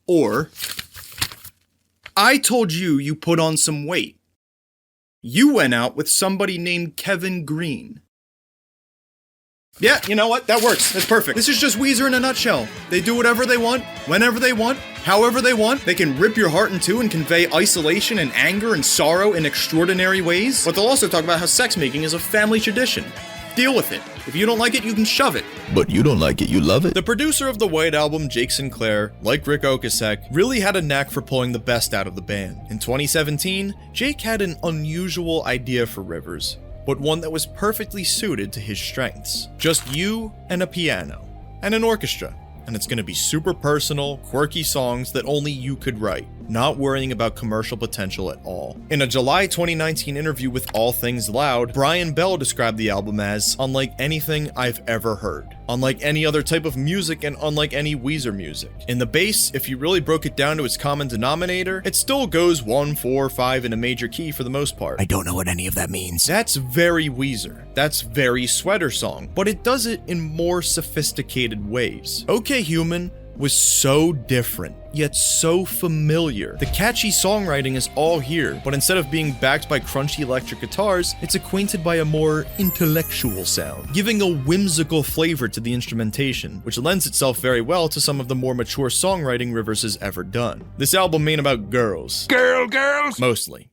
A: Or, I told you you put on some weight. You went out with somebody named Kevin Green. Yeah, you know what? That works. That's perfect. This is just Weezer in a nutshell. They do whatever they want, whenever they want, however they want. They can rip your heart in two and convey isolation and anger and sorrow in extraordinary ways. But they'll also talk about how sex making is a family tradition. Deal with it. If you don't like it, you can shove it.
M: But you don't like it, you love it.
A: The producer of the White Album, Jake Sinclair, like Rick Ocasek, really had a knack for pulling the best out of the band. In 2017, Jake had an unusual idea for Rivers, but one that was perfectly suited to his strengths. Just you and a piano, and an orchestra. And it's gonna be super personal, quirky songs that only you could write, not worrying about commercial potential at all. In a July 2019 interview with All Things Loud, Brian Bell described the album as unlike anything I've ever heard, unlike any other type of music, and unlike any Weezer music. In the bass, if you really broke it down to its common denominator, it still goes 1, 4, 5 in a major key for the most part.
M: I don't know what any of that means.
A: That's very Weezer. That's very Sweater Song, but it does it in more sophisticated ways. OK Human was so different, yet so familiar. The catchy songwriting is all here, but instead of being backed by crunchy electric guitars, it's acquainted by a more intellectual sound, giving a whimsical flavor to the instrumentation, which lends itself very well to some of the more mature songwriting Rivers has ever done. This album ain't about girls.
H: Girls?
A: Mostly.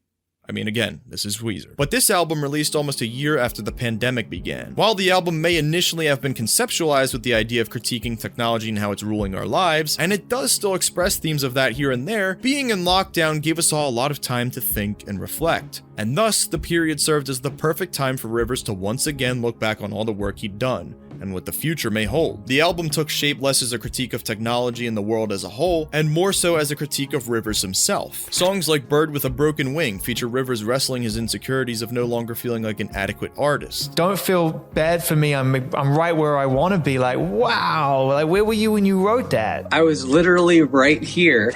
A: I mean, again, this is Weezer. But this album released almost a year after the pandemic began. While the album may initially have been conceptualized with the idea of critiquing technology and how it's ruling our lives, and it does still express themes of that here and there, being in lockdown gave us all a lot of time to think and reflect. And thus, the period served as the perfect time for Rivers to once again look back on all the work he'd done, and what the future may hold. The album took shape less as a critique of technology and the world as a whole, and more so as a critique of Rivers himself. Songs like Bird with a Broken Wing feature Rivers wrestling his insecurities of no longer feeling like an adequate artist.
U: Don't feel bad for me, I'm right where I want to be. Like, wow, like where were you when you wrote that?
P: I was literally right here.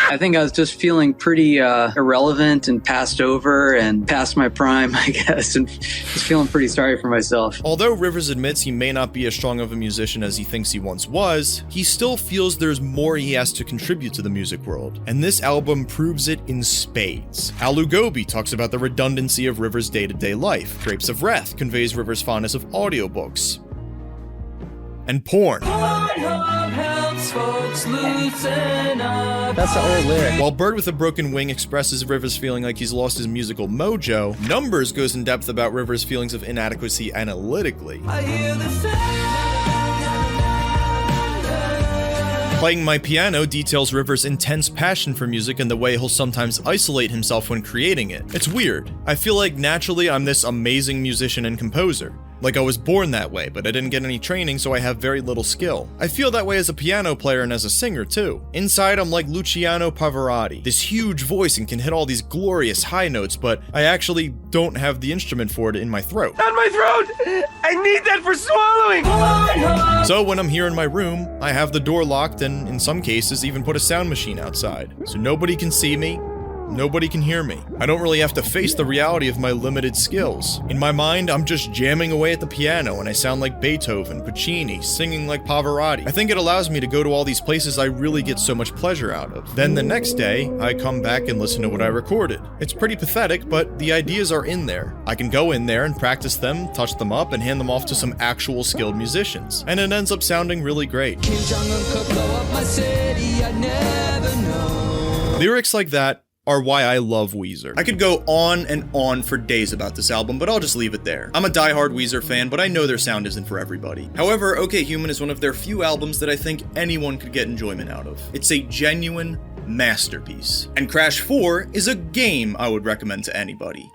P: I think I was just feeling pretty irrelevant and passed over and past my prime, I guess, and just feeling pretty sorry for myself.
A: Although Rivers admits he may not be as strong of a musician as he thinks he once was, he still feels there's more he has to contribute to the music world, and this album proves it in spades. Alu Gobi talks about the redundancy of Rivers' day-to-day life. Grapes of Wrath conveys Rivers' fondness of audiobooks and porn.
U: That's the old lyric.
A: While Bird with a Broken Wing expresses Rivers feeling like he's lost his musical mojo, Numbers goes in depth about Rivers' feelings of inadequacy analytically. Playing My Piano details Rivers' intense passion for music and the way he'll sometimes isolate himself when creating it. It's weird. I feel like naturally I'm this amazing musician and composer. Like I was born that way, but I didn't get any training, so I have very little skill. I feel that way as a piano player and as a singer too. Inside, I'm like Luciano Pavarotti, this huge voice and can hit all these glorious high notes, but I actually don't have the instrument for it in my throat.
R: Not my throat! I need that for swallowing!
A: So when I'm here in my room, I have the door locked and in some cases even put a sound machine outside, so nobody can see me. Nobody can hear me. I don't really have to face the reality of my limited skills. In my mind, I'm just jamming away at the piano and I sound like Beethoven, Puccini, singing like Pavarotti. I think it allows me to go to all these places I really get so much pleasure out of. Then the next day, I come back and listen to what I recorded. It's pretty pathetic, but the ideas are in there. I can go in there and practice them, touch them up, and hand them off to some actual skilled musicians. And it ends up sounding really great. Lyrics like that are why I love Weezer. I could go on and on for days about this album, but I'll just leave it there. I'm a diehard Weezer fan, but I know their sound isn't for everybody. However, OK Human is one of their few albums that I think anyone could get enjoyment out of. It's a genuine masterpiece. And Crash 4 is a game I would recommend to anybody.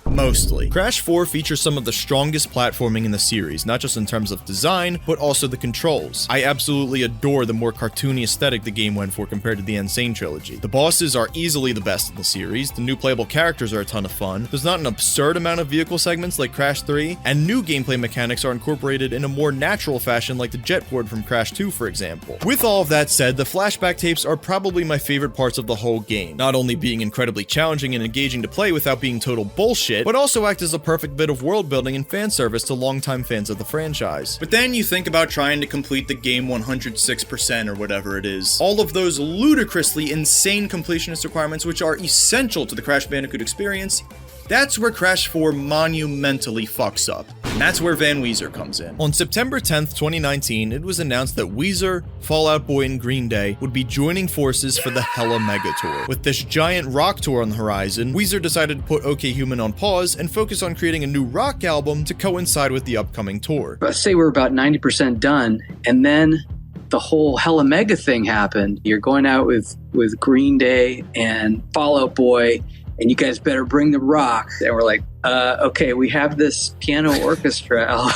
A: Mostly. Crash 4 features some of the strongest platforming in the series, not just in terms of design, but also the controls. I absolutely adore the more cartoony aesthetic the game went for compared to the Insane Trilogy. The bosses are easily the best in the series, the new playable characters are a ton of fun, there's not an absurd amount of vehicle segments like Crash 3, and new gameplay mechanics are incorporated in a more natural fashion like the jetboard from Crash 2, for example. With all of that said, the flashback tapes are probably my favorite parts of the whole game, not only being incredibly challenging and engaging to play without being total bullshit, but also act as a perfect bit of world building and fan service to longtime fans of the franchise. But then you think about trying to complete the game 106% or whatever it is. All of those ludicrously insane completionist requirements which are essential to the Crash Bandicoot experience, that's where Crash 4 monumentally fucks up. And that's where Van Weezer comes in. On September 10th, 2019, it was announced that Weezer, Fall Out Boy, and Green Day would be joining forces for the Hella Mega Tour. With this giant rock tour on the horizon, Weezer decided to put OK Human on pause and focus on creating a new rock album to coincide with the upcoming tour.
P: Let's say we're about 90% done, and then the whole Hella Mega thing happened. You're going out with Green Day and Fall Out Boy, and you guys better bring the rock. And we're like, okay, we have this piano orchestra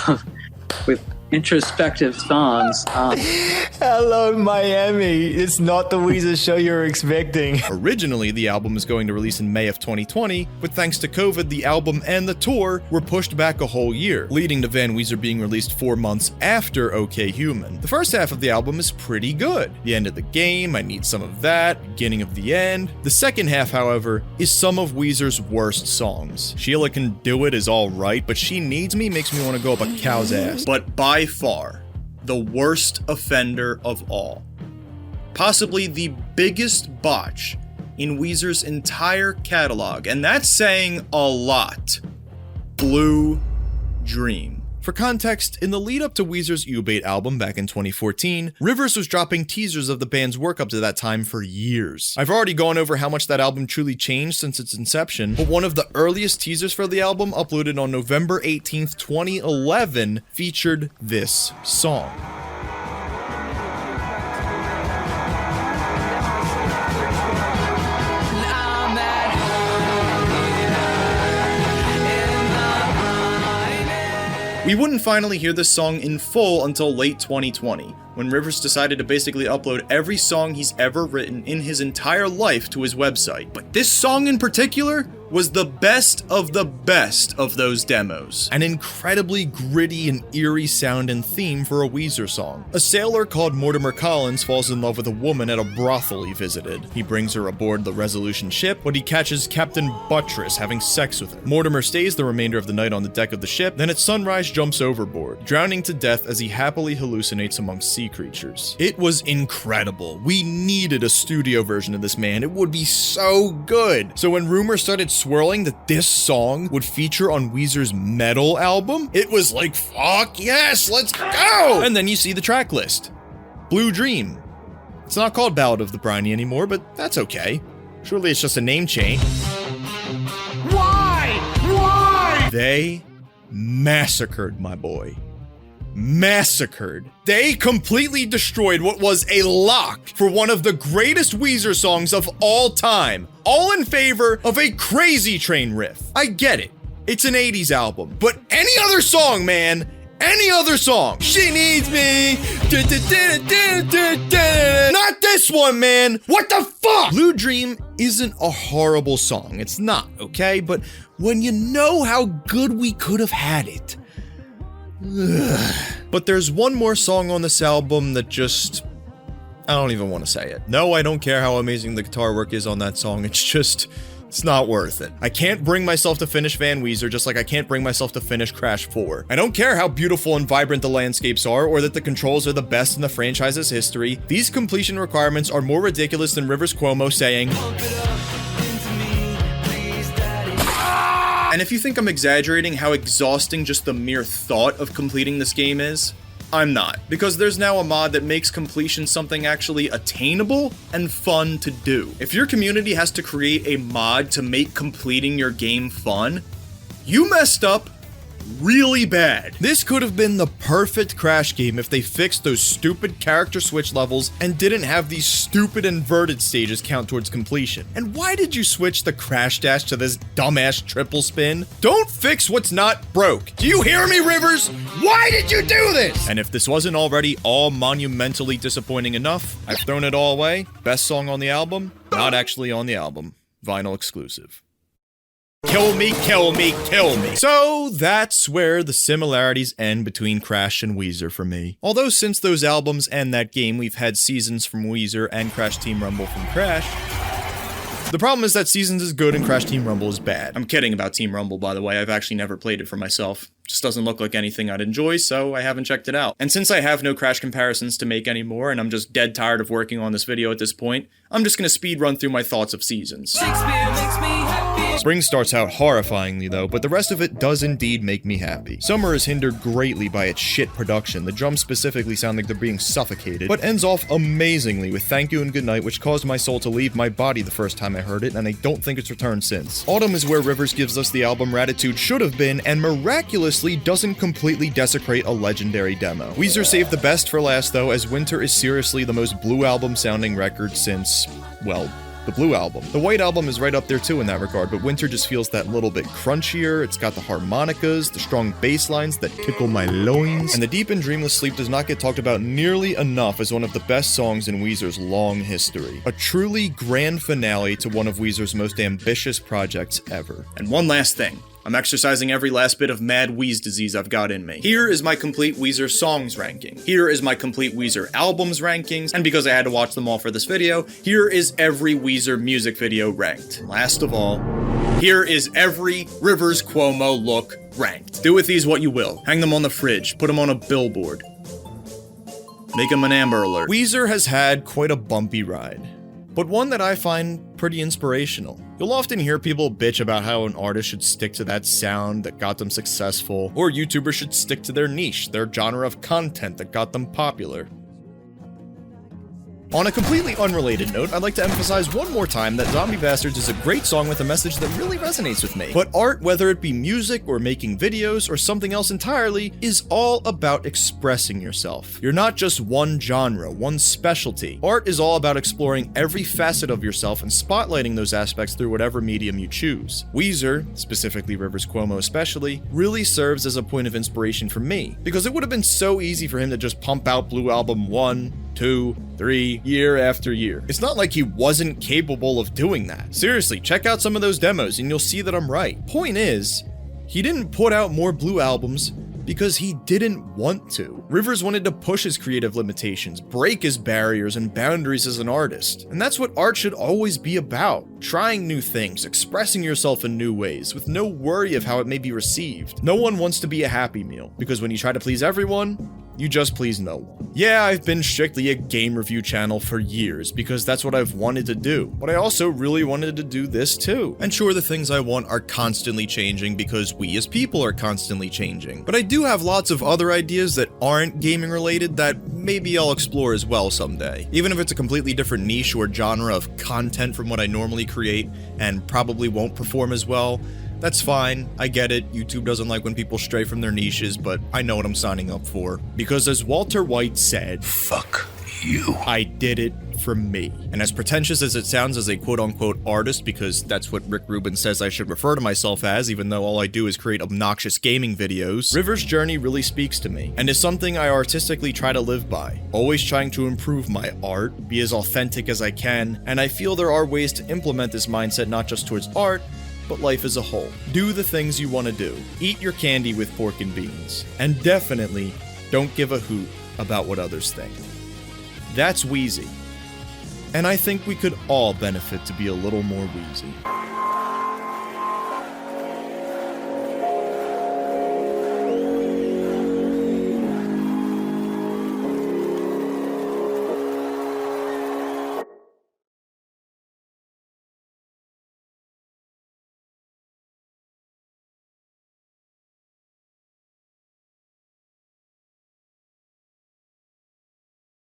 P: with introspective songs.
U: Hello, Miami. It's not the Weezer show you're expecting.
A: Originally, the album was going to release in May of 2020, but thanks to COVID, the album and the tour were pushed back a whole year, leading to Van Weezer being released 4 months after OK Human. The first half of the album is pretty good. The end of the game, I Need Some of That, beginning of the end. The second half, however, is some of Weezer's worst songs. Sheila Can Do It is alright, but She Needs Me makes me want to go up a cow's ass. But by far, the worst offender of all. Possibly the biggest botch in Weezer's entire catalog, and that's saying a lot. Blue Dream. For context, in the lead up to Weezer's U-Bait album back in 2014, Rivers was dropping teasers of the band's work up to that time for years. I've already gone over how much that album truly changed since its inception, but one of the earliest teasers for the album, uploaded on November 18th, 2011, featured this song. We wouldn't finally hear this song in full until late 2020, when Rivers decided to basically upload every song he's ever written in his entire life to his website. But this song in particular was the best of those demos. An incredibly gritty and eerie sound and theme for a Weezer song. A sailor called Mortimer Collins falls in love with a woman at a brothel he visited. He brings her aboard the Resolution ship, but he catches Captain Buttress having sex with her. Mortimer stays the remainder of the night on the deck of the ship, then at sunrise jumps overboard, drowning to death as he happily hallucinates amongst sea creatures. It was incredible. We needed a studio version of this, man. It would be so good. So when rumors started swirling that this song would feature on Weezer's metal album, it was like, fuck yes, let's go! And then you see the track list. Blue Dream. It's not called Ballad of the Briny anymore, but that's okay. Surely it's just a name change. Why? They massacred my boy. Massacred. They completely destroyed what was a lock for one of the greatest Weezer songs of all time, all in favor of a Crazy Train riff. I get it. It's an 80s album, but any other song, man, any other song. She needs me. Not this one, man. What the fuck? Blue Dream isn't a horrible song. It's not, okay? But when you know how good we could have had it. But there's one more song on this album that just, I don't even want to say it. No, I don't care how amazing the guitar work is on that song. It's not worth it. I can't bring myself to finish Van Weezer, just like I can't bring myself to finish Crash 4. I don't care how beautiful and vibrant the landscapes are, or that the controls are the best in the franchise's history. These completion requirements are more ridiculous than Rivers Cuomo saying, and if you think I'm exaggerating how exhausting just the mere thought of completing this game is, I'm not. Because there's now a mod that makes completion something actually attainable and fun to do. If your community has to create a mod to make completing your game fun, you messed up really bad. This could have been the perfect Crash game if they fixed those stupid character switch levels and didn't have these stupid inverted stages count towards completion. And why did you switch the crash dash to this dumbass triple spin? Don't fix what's not broke. Do you hear me, Rivers? Why did you do this? And if this wasn't already all monumentally disappointing enough, I've thrown it all away. Best song on the album? Not actually on the album. Vinyl exclusive. Kill me, kill me, kill me. So that's where the similarities end between Crash and Weezer for me. Although since those albums and that game, we've had Seasons from Weezer and Crash Team Rumble from Crash. The problem is that Seasons is good and Crash Team Rumble is bad. I'm kidding about Team Rumble, by the way. I've actually never played it for myself. Just doesn't look like anything I'd enjoy, so I haven't checked it out. And since I have no Crash comparisons to make anymore, and I'm just dead tired of working on this video at this point, I'm just gonna speed run through my thoughts of Seasons. Spring starts out horrifyingly though, but the rest of it does indeed make me happy. Summer is hindered greatly by its shit production. The drums specifically sound like they're being suffocated, but ends off amazingly with Thank You and Goodnight, which caused my soul to leave my body the first time I heard it, and I don't think it's returned since. Autumn is where Rivers gives us the album Raditude should have been, and miraculously doesn't completely desecrate a legendary demo. Weezer saved the best for last though, as Winter is seriously the most Blue Album sounding record since, well, the Blue Album. The White Album is right up there too in that regard, but Winter just feels that little bit crunchier. It's got the harmonicas, the strong bass lines that tickle my loins, and the Deep and Dreamless Sleep does not get talked about nearly enough as one of the best songs in Weezer's long history. A truly grand finale to one of Weezer's most ambitious projects ever. And one last thing. I'm exercising every last bit of mad Weez disease I've got in me. Here is my complete Weezer songs ranking. Here is my complete Weezer albums rankings, and because I had to watch them all for this video, here is every Weezer music video ranked. Last of all, here is every Rivers Cuomo look ranked. Do with these what you will. Hang them on the fridge, put them on a billboard. Make him an Amber Alert. Weezer has had quite a bumpy ride, but one that I find pretty inspirational. You'll often hear people bitch about how an artist should stick to that sound that got them successful, or YouTubers should stick to their niche, their genre of content that got them popular. On a completely unrelated note, I'd like to emphasize one more time that Zombie Bastards is a great song with a message that really resonates with me. But art, whether it be music or making videos or something else entirely, is all about expressing yourself. You're not just one genre, one specialty. Art is all about exploring every facet of yourself and spotlighting those aspects through whatever medium you choose. Weezer, specifically Rivers Cuomo especially, really serves as a point of inspiration for me, because it would have been so easy for him to just pump out Blue Album 1, 2, 3, year after year. It's not like he wasn't capable of doing that. Seriously, check out some of those demos and you'll see that I'm right. Point is, he didn't put out more Blue albums because he didn't want to. Rivers wanted to push his creative limitations, break his barriers and boundaries as an artist. And that's what art should always be about. Trying new things, expressing yourself in new ways, with no worry of how it may be received. No one wants to be a Happy Meal, because when you try to please everyone, you just please no one. Yeah, I've been strictly a game review channel for years because that's what I've wanted to do, but I also really wanted to do this too. And sure, the things I want are constantly changing because we as people are constantly changing, but I do have lots of other ideas that aren't gaming related that maybe I'll explore as well someday. Even if it's a completely different niche or genre of content from what I normally create and probably won't perform as well, that's fine, I get it, YouTube doesn't like when people stray from their niches, but I know what I'm signing up for. Because as Walter White said, fuck you. I did it for me. And as pretentious as it sounds as a quote-unquote artist, because that's what Rick Rubin says I should refer to myself as, even though all I do is create obnoxious gaming videos, Rivers' journey really speaks to me, and is something I artistically try to live by. Always trying to improve my art, be as authentic as I can, and I feel there are ways to implement this mindset not just towards art, but life as a whole. Do the things you want to do. Eat your candy with pork and beans. And definitely don't give a hoot about what others think. That's WEEZY. And I think we could all benefit to be a little more WEEZY.